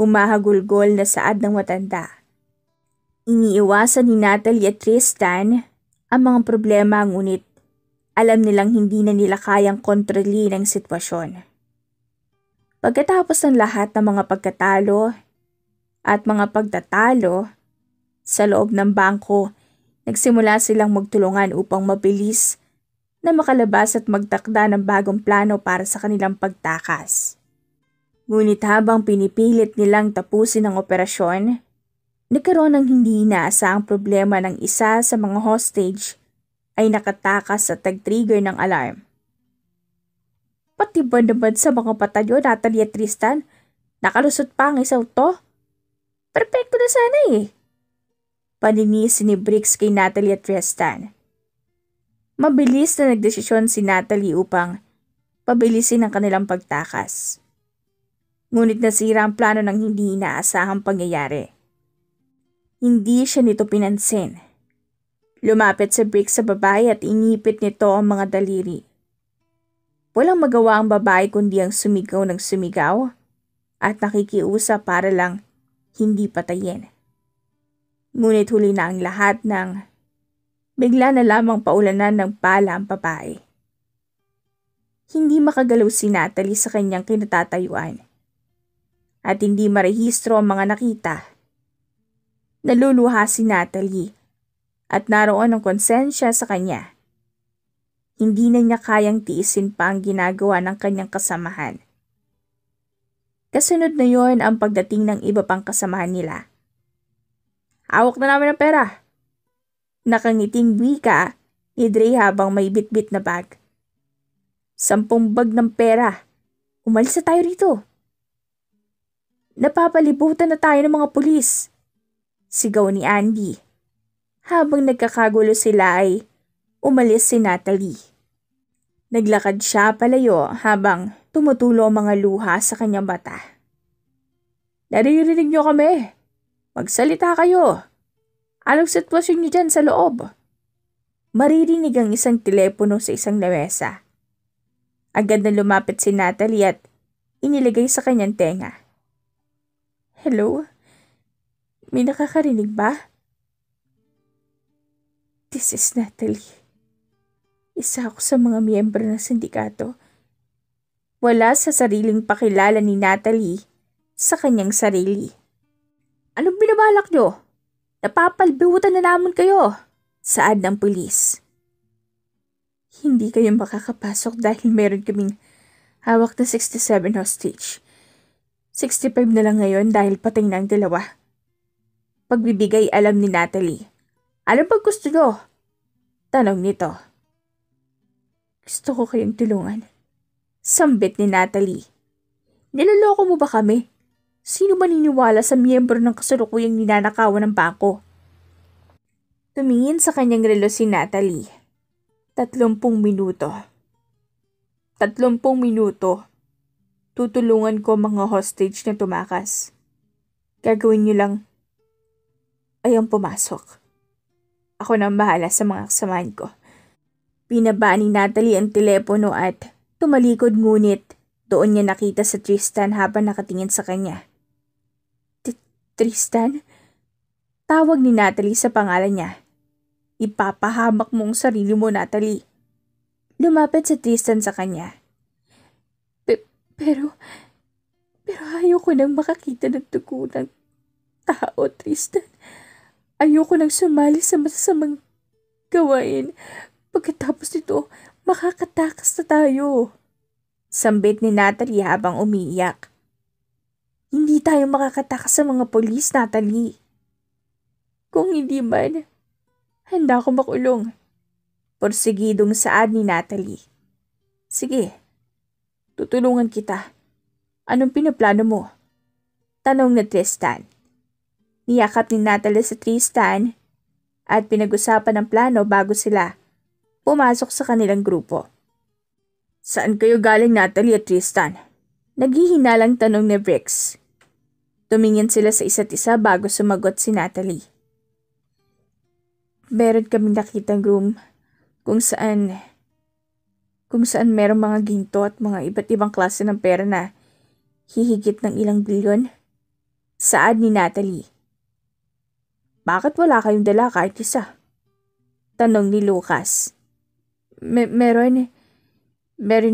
Humahagulgol na saad ng matanda. Iniiwasan ni Natalie at Tristan ang mga problema, ngunit alam nilang hindi na nila kayang kontrolin ang sitwasyon. Pagkatapos ng lahat ng mga pagkatalo at mga pagtatalo sa loob ng bangko, nagsimula silang magtulungan upang mabilis na makalabas at magtakda ng bagong plano para sa kanilang pagtakas. Ngunit habang pinipilit nilang tapusin ang operasyon, nagkaroon ng hindi inaasahang problema ng isa sa mga hostage ay nakatakas at nag-trigger ng alarm. Pati ba naman sa mga patalyo, Natalie at Tristan, nakalusot pa ang isang to? Perfecto na sana eh. Paninis ni Briggs kay Natalie at Tristan. Mabilis na nagdesisyon si Natalie upang pabilisin ang kanilang pagtakas. Ngunit nasira ang plano ng hindi inaasahang pangyayari. Hindi siya nito pinansin. Lumapit si Briggs sa babae at inipit nito ang mga daliri. Walang magawa ang babae kundi ang sumigaw ng sumigaw at nakikiusap para lang hindi patayin. Ngunit huli na ang lahat ng bigla na lamang paulanan ng pala ang babae. Hindi makagalaw si Natalie sa kanyang kinatatayuan at hindi marehistro ang mga nakita. Naluluha si Natalie at naroon ang konsensya sa kanya. Hindi na niya kayang tiisin pa ang ginagawa ng kanyang kasamahan. Kasunod na yon ang pagdating ng iba pang kasamahan nila. Hawak na namin ang pera. Nakangiting wika ni Dre habang may bitbit na bag. 10 bag ng pera. Umalis na tayo rito. Napapalibutan na tayo ng mga pulis. Sigaw ni Andy. Habang nagkakagulo sila ay umalis si Natalie. Naglakad siya palayo habang tumutulo ang mga luha sa kanyang mata. Naririnig niyo kami. Magsalita kayo. Anong sitwasyon niyo dyan sa loob? Maririnig ang isang telepono sa isang lamesa. Agad na lumapit si Natalie at inilagay sa kanyang tenga. Hello? May nakakarinig ba? This is Natalie. Isa ako sa mga miyembro ng sindikato. Wala sa sariling pakilala ni Natalie sa kanyang sarili. Anong binabalak nyo? Napapalbihutan na naman kayo. Saad ng pulis. Hindi kayo makakapasok dahil meron kaming hawak na 67 hostage. 65 na lang ngayon dahil patay na ang dalawa. Pagbibigay alam ni Natalie. Ano pag gusto nyo? Tanong nito. Gusto ko kayong tulungan. Sambit ni Natalie. Niloloko mo ba kami? Sino maniniwala sa miyembro ng kasalukuyang ninanakawan ng bangko? Tumingin sa kanyang relo si Natalie. 30 minuto. 30 minuto. Tutulungan ko mga hostage na tumakas. Gagawin niyo lang ayang pumasok. Ako nang bahala sa mga kasamahan ko. Pinaba ni Natalie ang telepono at tumalikod ngunit doon niya nakita sa Tristan habang nakatingin sa kanya. Tristan? Tawag ni Natalie sa pangalan niya. Ipapahamak mo ang sarili mo, Natalie. Lumapit sa Tristan sa kanya. Pero ayoko nang makakita ng dugo ng tao, Tristan. Ayoko nang sumali sa masasamang gawain. Pagkatapos nito, makakatakas na tayo. Sambit ni Natalie habang umiiyak. Hindi tayo makakatakas sa mga polis, Natalie. Kung hindi man, handa ako makulong. Porsigidong saad ni Natalie. Sige, tutulungan kita. Anong pinaplano mo? Tanong ni Tristan. Niyakap ni Natalie sa Tristan at pinag-usapan ang plano bago sila pumasok sa kanilang grupo. Saan kayo galing, Natalie at Tristan? Naghihinalang tanong ni Briggs. Tumingin sila sa isa't isa bago sumagot si Natalie. Meron kaming nakitang room kung saan merong mga ginto at mga iba't ibang klase ng pera na hihigit ng ilang bilyon. Saad ni Natalie. Bakit wala kayong dala kahit isa? Tanong ni Lucas. Meron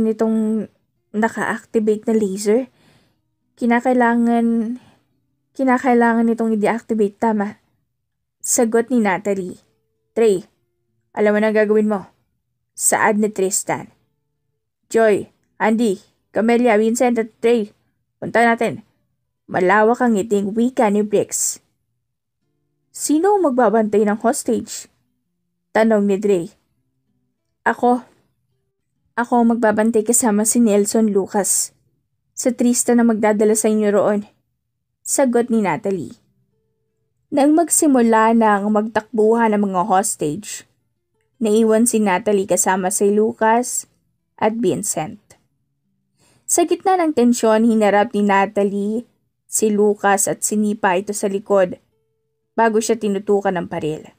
itong naka-activate na laser. Kinakailangan itong i-deactivate, tama? Sagot ni Natalie. Trey, alam mo na gagawin mo. Saad ni Tristan. Joy, Andy, Camelia, Vincent at Trey, punta natin. Malawak ang ngiting wika ni Briggs. Sino ang magbabantay ng hostage? Tanong ni Dre. Ako ang magbabantay kasama si Nelson Lucas. Sa Tristan na magdadala sa inyo roon. Sagot ni Natalie. Nang magsimula ng magtakbuhan ng mga hostage, naiwan si Natalie kasama si Lucas at Vincent. Sa gitna ng tensyon, hinarap ni Natalie si Lucas at sinipa ito sa likod bago siya tinutukan ng baril.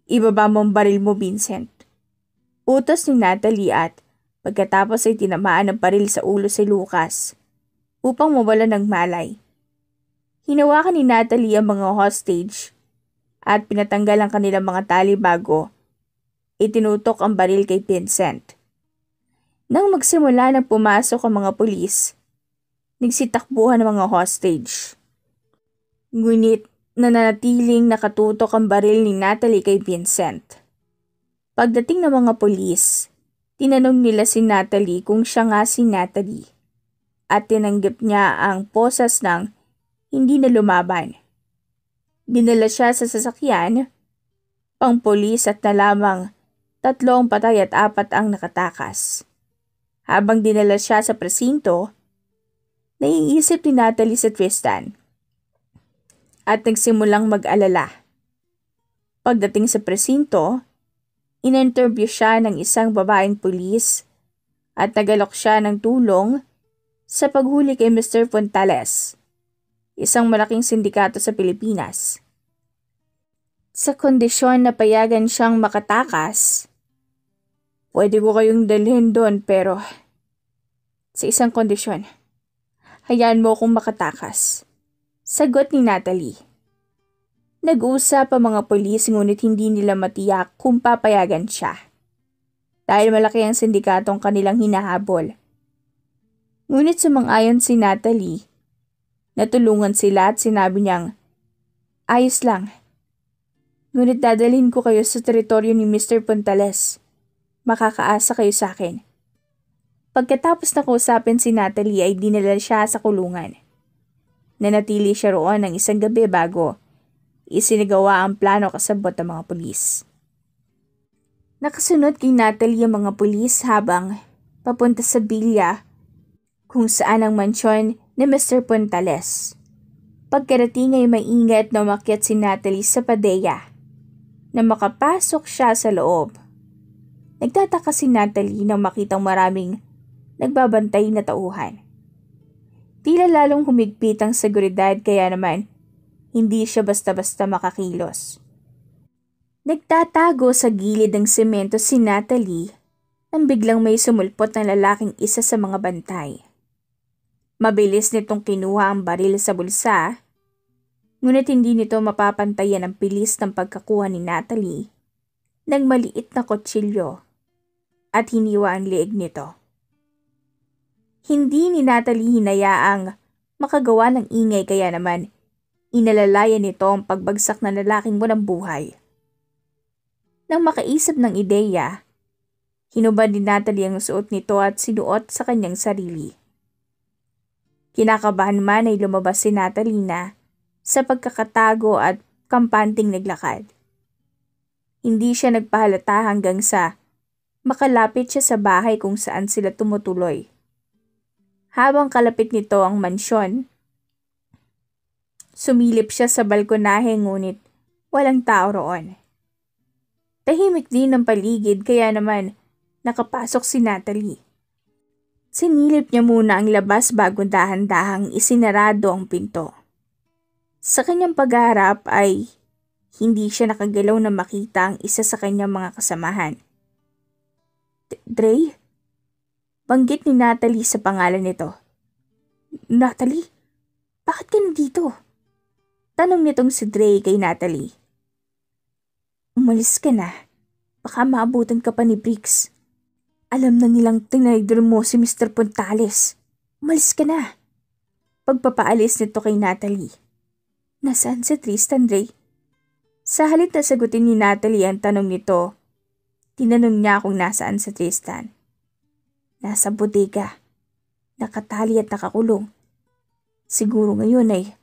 Ibaba mo ang baril mo, Vincent. Utos ni Natalie at pagkatapos ay tinamaan ng baril sa ulo si Lucas upang mawala ng malay. Hinawakan ni Natalie ang mga hostage at pinatanggal ang kanilang mga tali bago itinutok ang baril kay Vincent. Nang magsimula na pumasok ang mga pulis, nagsitakbuhan ang mga hostage. Ngunit nananatiling nakatutok ang baril ni Natalie kay Vincent. Pagdating ng mga pulis, tinanong nila si Natalie kung siya nga si Natalie at tinanggap niya ang posas ng hindi na lumaban. Dinala siya sa sasakyan, pang pulis at na lamang 3 ang patay at 4 ang nakatakas. Habang dinala siya sa presinto, naiisip ni Natalie si Tristan at nagsimulang mag-alala. Pagdating sa presinto, in-interview siya ng isang babaeng pulis at nagalok siya ng tulong sa paghuli kay Mr. Fontales, isang malaking sindikato sa Pilipinas. Sa kondisyon na payagan siyang makatakas, pwede ko kayong dalhin doon pero sa isang kondisyon, hayaan mo akong makatakas. Sagot ni Natalie. Nag-usap ang mga pulis ngunit hindi nila matiyak kung papayagan siya. Dahil malaki ang sindikatong kanilang hinahabol. Ngunit sumang-ayon si Natalie, natulungan sila at sinabi niyang, ayos lang. Ngunit dadalhin ko kayo sa teritoryo ni Mr. Fontales. Makakaasa kayo sa akin. Pagkatapos na kausapin si Natalie ay dinala siya sa kulungan. Nanatili siya roon ng isang gabi bago isinagawa ang plano kasabot ng mga pulis. Nakasunod kay Natalie ang mga pulis habang papunta sa Villa kung saan ang mansyon ni Mr. Fontales. Pagkarating ay maingat na umakyat si Natalie sa padeya na makapasok siya sa loob. Nagtataka si Natalie nang makitang maraming nagbabantay na tauhan. Tila lalong humigpit ang seguridad kaya naman hindi siya basta-basta makakilos. Nagtatago sa gilid ng semento si Natalie nang biglang may sumulpot na lalaking isa sa mga bantay. Mabilis nitong kinuha ang baril sa bulsa, ngunit hindi nito mapapantayan ang bilis ng pagkakuha ni Natalie ng maliit na kutsilyo at hiniwa ang leeg nito. Hindi ni Natalie hinayaang makagawa ng ingay kaya naman inalalayan nito ang pagbagsak ng lalaking walang buhay. Nang makaisip ng ideya, hinubad ni Natalie ang suot nito at sinuot sa kanyang sarili. Kinakabahan man ay lumabas si Natalie na sa pagkakatago at kampanting naglakad. Hindi siya nagpahalata hanggang sa makalapit siya sa bahay kung saan sila tumutuloy. Habang kalapit nito ang mansyon, sumilip siya sa balkonahe ngunit walang tao roon. Tahimik din ang paligid kaya naman nakapasok si Natalie. Sinilip niya muna ang labas bago dahan-dahang isinarado ang pinto. Sa kanyang pagharap ay hindi siya nakagalaw na makita ang isa sa kanyang mga kasamahan. Dre? Banggit ni Natalie sa pangalan nito. Natalie? Bakit ka nandito? Tanong nitong si Dre kay Natalie. Umalis ka na. Baka maabutan ka pa ni Briggs. Alam na nilang tinayder mo si Mr. Fontales. Umalis ka na. Pagpapaalis nito kay Natalie. Nasaan si Tristan, Dre? Sa halip na sagutin ni Natalie ang tanong nito, tinanong niya kung nasaan si Tristan. Nasa bodega. Nakatali at nakakulong. Siguro ngayon ay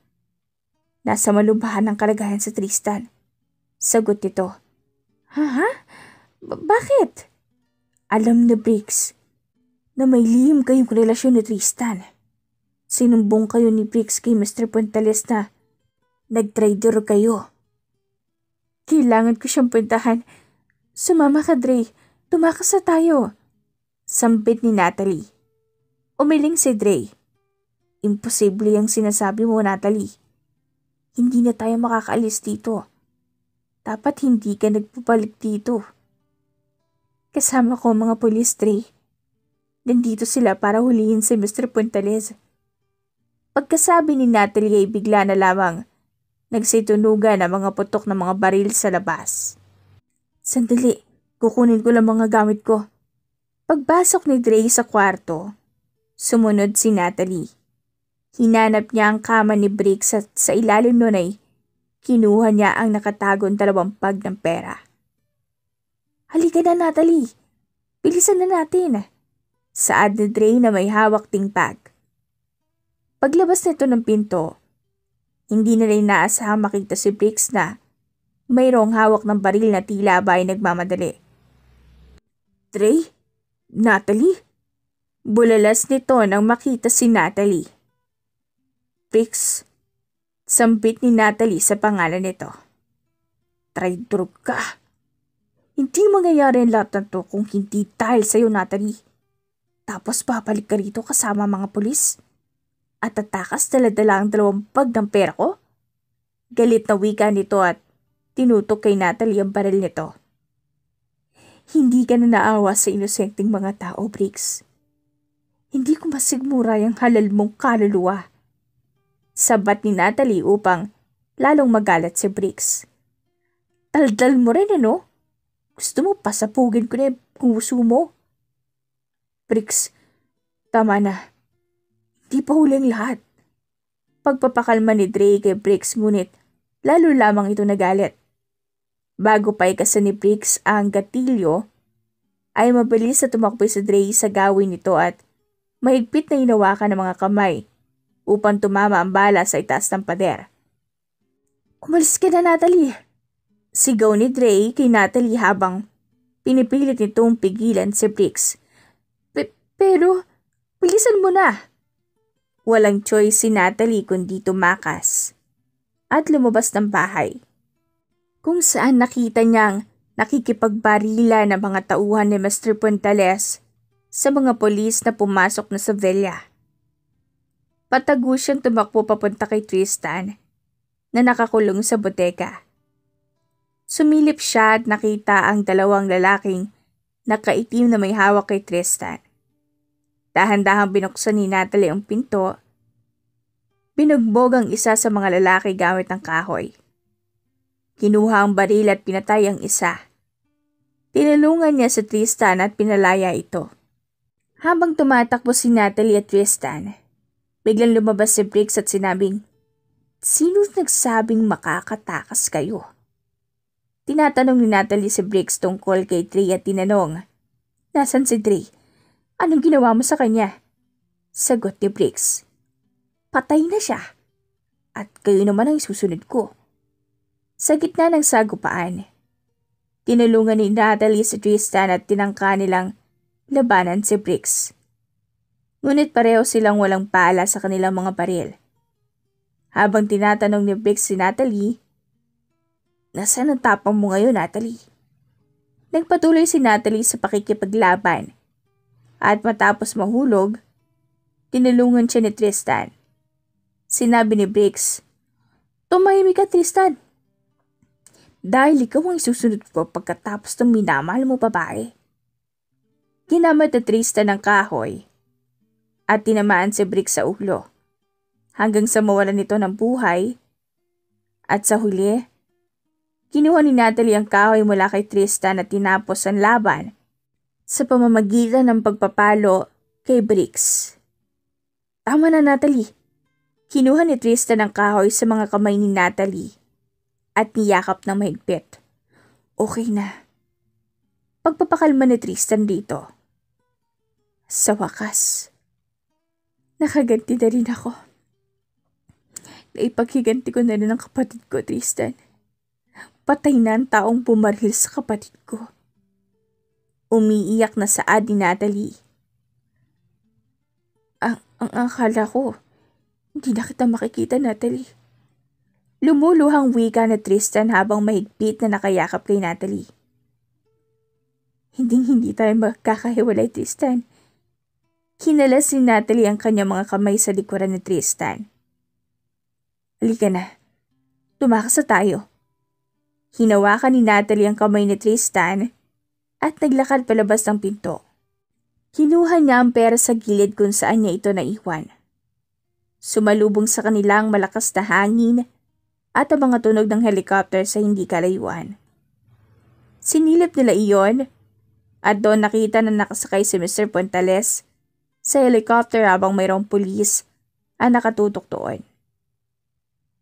nasa malubhan ng kalagayan si Tristan. Sagot nito. Ha? Bakit? Alam ni Briggs na may lihim kayong relasyon ni Tristan. Sinumbong kayo ni Briggs kay Mr. Fontales na nag-trader kayo. Kailangan ko siyang puntahan. Sumama ka, Dre. Tumakas na tayo. Sambit ni Natalie. Umiling si Dre. Imposible ang sinasabi mo, Natalie. Hindi na tayo makakaalis dito. Dapat hindi ka nagpapalik dito. Kasama ko mga pulis, Dre. Nandito sila para hulihin si Mr. Fontales. Pagkasabi ni Natalie ay bigla na lamang nagsitunugan ang mga putok ng mga baril sa labas. Sandali, kukunin ko lang mga gamit ko. Pagpasok ni Dre sa kwarto, sumunod si Natalie. Hinanap niya ang kama ni Briggs at sa ilalim nun ay kinuha niya ang nakatagong 2 bag ng pera. Halika na, Natalie. Bilisan na natin. Saad ni Dre na may hawak ding bag. Paglabas nito ng pinto, hindi na rin naasahang makita si Briggs na mayroong hawak ng baril na tila ba ay nagmamadali. Dre? Natalie? Bulalas nito nang makita si Natalie. Briggs, sambit ni Natalie sa pangalan nito. Traidor ka. Hindi mangyayari ang lahat ng to kung hindi dahil sa'yo, Natalie. Tapos babalik ka rito kasama mga pulis at tatakas dala-dala ang 2 bag ng pera ko? Galit na wika nito at tinutok kay Natalie ang baril nito. Hindi ka na naawa sa inosenteng mga tao, Briggs. Hindi ko masigmura yung halal mong kaluluwa. Sabat ni Natalie upang lalong magalat si Briggs. Daldal mo rin ano? Gusto mo pasapugin ko na yung puso mo? Briggs, tama na. Di pa huling lahat. Pagpapakalma ni Dre kay Briggs ngunit lalo lamang ito nagalit. Bago pa ikasa ni Briggs ang gatilyo, ay mabilis na tumakbo si Dre sa gawin nito at mahigpit na hinawakan ng mga kamay upang tumama ang bala sa itaas ng pader. Umalis ka na, Natalie! Sigaw ni Dre kay Natalie habang pinipilit nitong pigilan si Briggs. Pero, bilisan mo na! Walang choice si Natalie kundi tumakas at lumabas ng bahay, kung saan nakita niyang nakikipagbarila ng mga tauhan ni Mr. Puntales sa mga polis na pumasok na sa villa. Patago siyang tumakbo papunta kay Tristan na nakakulong sa boteka. Sumilip siya at nakita ang 2 lalaking nakaitim na may hawak kay Tristan. Dahan-dahang binuksan ni Natalie ang pinto. Binugbog ang isa sa mga lalaki gamit ng kahoy. Kinuha ang baril at pinatay ang isa. Tinulungan niya si Tristan at pinalaya ito. Habang tumatakbo si Natalie at Tristan, biglang lumabas si Briggs at sinabing, "Sino nagsabing makakatakas kayo?" Tinatanong ni Natalie si Briggs tungkol kay Dre at tinanong, "Nasaan si Dre? Anong ginawa mo sa kanya?" Sagot ni Briggs, "Patay na siya. At kayo naman ang susunod ko." Sa gitna ng sagupaan, tinulungan ni Natalie si Tristan at tinangka nilang labanan si Briggs. Ngunit pareho silang walang pala sa kanilang mga baril. Habang tinatanong ni Briggs si Natalie, "Nasaan ang tapang mo ngayon, Natalie?" Nagpatuloy si Natalie sa pakikipaglaban at matapos mahulog, tinulungan siya ni Tristan. Sinabi ni Briggs, "Tumahimik ka, Tristan. Dahil ikaw ang susunod ko pagkatapos ng minamahal mo babae." Ginamit ni Tristan ng kahoy at tinamaan si Briggs sa ulo hanggang sa mawalan nito ng buhay at sa huli, kinuha ni Natalie ang kahoy mula kay Tristan at tinapos ang laban sa pamamagitan ng pagpapalo kay Briggs. Tama na, Natalie. Kinuha ni Tristan ang kahoy sa mga kamay ni Natalie at niyakap ng mahigpit. Okay na. Pagpapakalma ni Tristan dito. Sa wakas, nakaganti na rin ako. Naipaghiganti ko na rin ang kapatid ko, Tristan. Patay na ang taong bumaril sa kapatid ko. Umiiyak na saad ni Natalie. Ang akala ko, hindi na kita makikita, Natalie. Lumuluhang wika na Tristan habang mahigpit na nakayakap kay Natalie. Hindi tayo magkakahiwalay, Tristan. Kinalas ni Natalie ang kanyang mga kamay sa likuran ni Tristan. Halika na. Tumakas na tayo. Hinawakan ni Natalie ang kamay ni Tristan at naglakad palabas ng pinto. Kinuha niya ang pera sa gilid kung saan niya ito naiwan. Sumalubong sa kanilang malakas na hangin at ang mga tunog ng helicopter sa hindi kalayuan. Sinilip nila iyon at doon nakita na nakasakay si Mr. Puntales sa helicopter habang mayroong pulis ang nakatutok doon.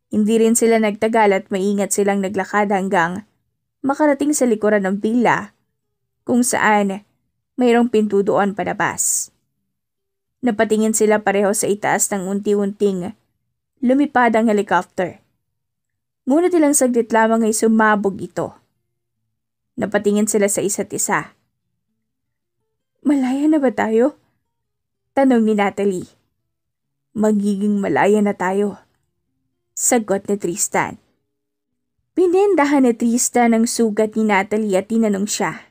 Hindi rin sila nagtagal at maingat silang naglakad hanggang makarating sa likuran ng villa kung saan mayroong pinto doon palabas. Napatingin sila pareho sa itaas ng unti-unting lumipad ang helicopter. Ngunit ilang saglit lamang ay sumabog ito. Napatingin sila sa isa't isa. "Malaya na ba tayo?" tanong ni Natalie. "Magiging malaya na tayo," sagot ni Tristan. Pinendahan ni Tristan ang sugat ni Natalie at tinanong siya.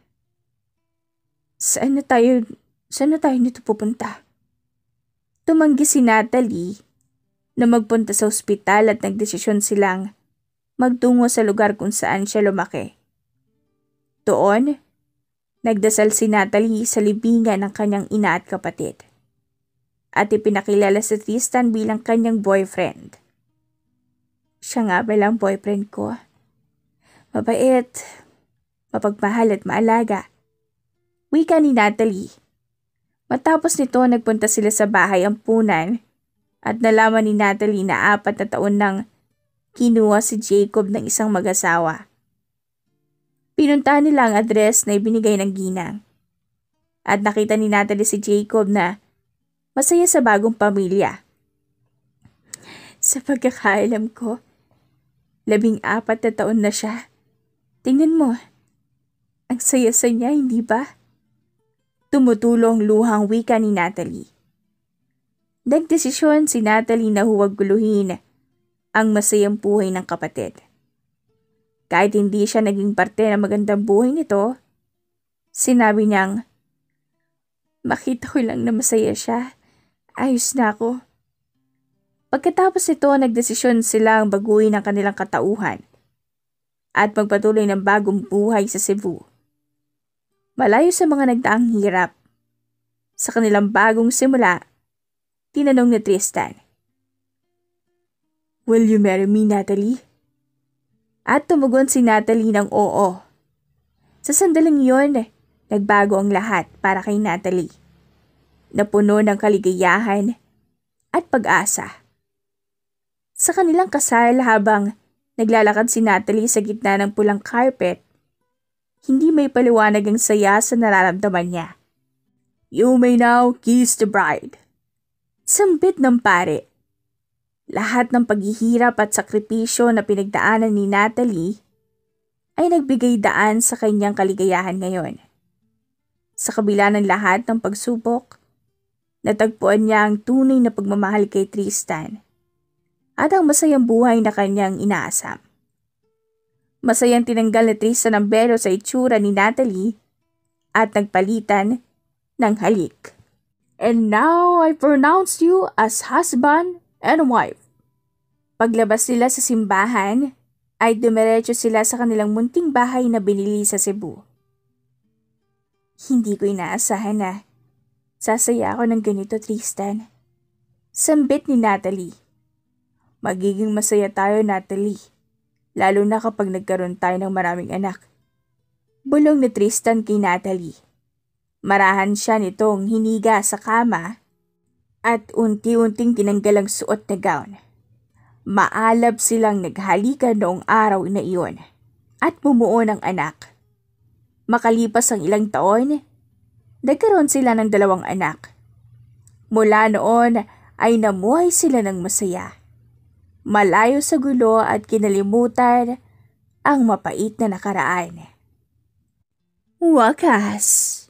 Saan na tayo nito pupunta?" Tumanggi si Natalie na magpunta sa ospital at nagdesisyon silang magtungo sa lugar kung saan siya lumaki. Doon, nagdasal si Natalie sa libingan ng kanyang ina at kapatid. At ipinakilala si Tristan bilang kanyang boyfriend. Siya nga pala ang boyfriend ko. Mabait, mapagmahal at maalaga. Wika ni Natalie. Matapos nito, nagpunta sila sa bahay ampunan at nalaman ni Natalie na 4 na taon nang kinuha si Jacob ng isang mag-asawa. Pinuntahan nila ang address na ibinigay ng ginang. At nakita ni Natalie si Jacob na masaya sa bagong pamilya. Sa pagkakaalam ko, 14 na taon na siya. Tingnan mo, ang saya sa niya, hindi ba? Tumutulong luhang wika ni Natalie. Nagdesisyon si Natalie na huwag guluhin ang masayang buhay ng kapatid. Kahit hindi siya naging parte ng magandang buhay nito, sinabi niyang, "Makita ko lang na masaya siya. Ayos na ako." Pagkatapos nito, nagdesisyon silang baguhin ang kanilang katauhan at magpatuloy ng bagong buhay sa Cebu. Malayo sa mga nagdaang hirap. Sa kanilang bagong simula, tinanong ni Tristan, "Will you marry me, Natalie?" At tumugon si Natalie ng oo. Sa sandaling iyon, nagbago ang lahat para kay Natalie. Napuno ng kaligayahan at pag-asa. Sa kanilang kasal habang naglalakad si Natalie sa gitna ng pulang carpet, hindi may paliwanag ang saya sa nararamdaman niya. "You may now kiss the bride." Sambit ng pare. Lahat ng paghihirap at sakripisyo na pinagdaanan ni Natalie ay nagbigay daan sa kanyang kaligayahan ngayon. Sa kabila ng lahat ng pagsubok, natagpuan niya ang tunay na pagmamahal kay Tristan at ang masayang buhay na kanyang inaasam. Masayang tinanggal ni Tristan ang belo sa itsura ni Natalie at nagpalitan ng halik. "And now I pronounce you as husband and wife." Paglabas nila sa simbahan, ay dumiretso sila sa kanilang munting bahay na binili sa Cebu. "Hindi ko inaasahan na sasaya ako ng ganito, Tristan." Sambit ni Natalie. "Magiging masaya tayo, Natalie. Lalo na kapag nagkaroon tayo ng maraming anak." Bulong ni Tristan kay Natalie. Marahan siya nitong hiniga sa kama at unti-unting tinanggal ang suot na gown. Maalab silang naghalikan noong araw na iyon at bumuo ng anak. Makalipas ang ilang taon, nagkaroon sila ng 2 anak. Mula noon ay namuhay sila ng masaya. Malayo sa gulo at kinalimutan ang mapait na nakaraan. Wakas!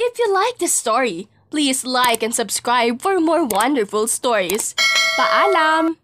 If you like this story, please like and subscribe for more wonderful stories. Paalam!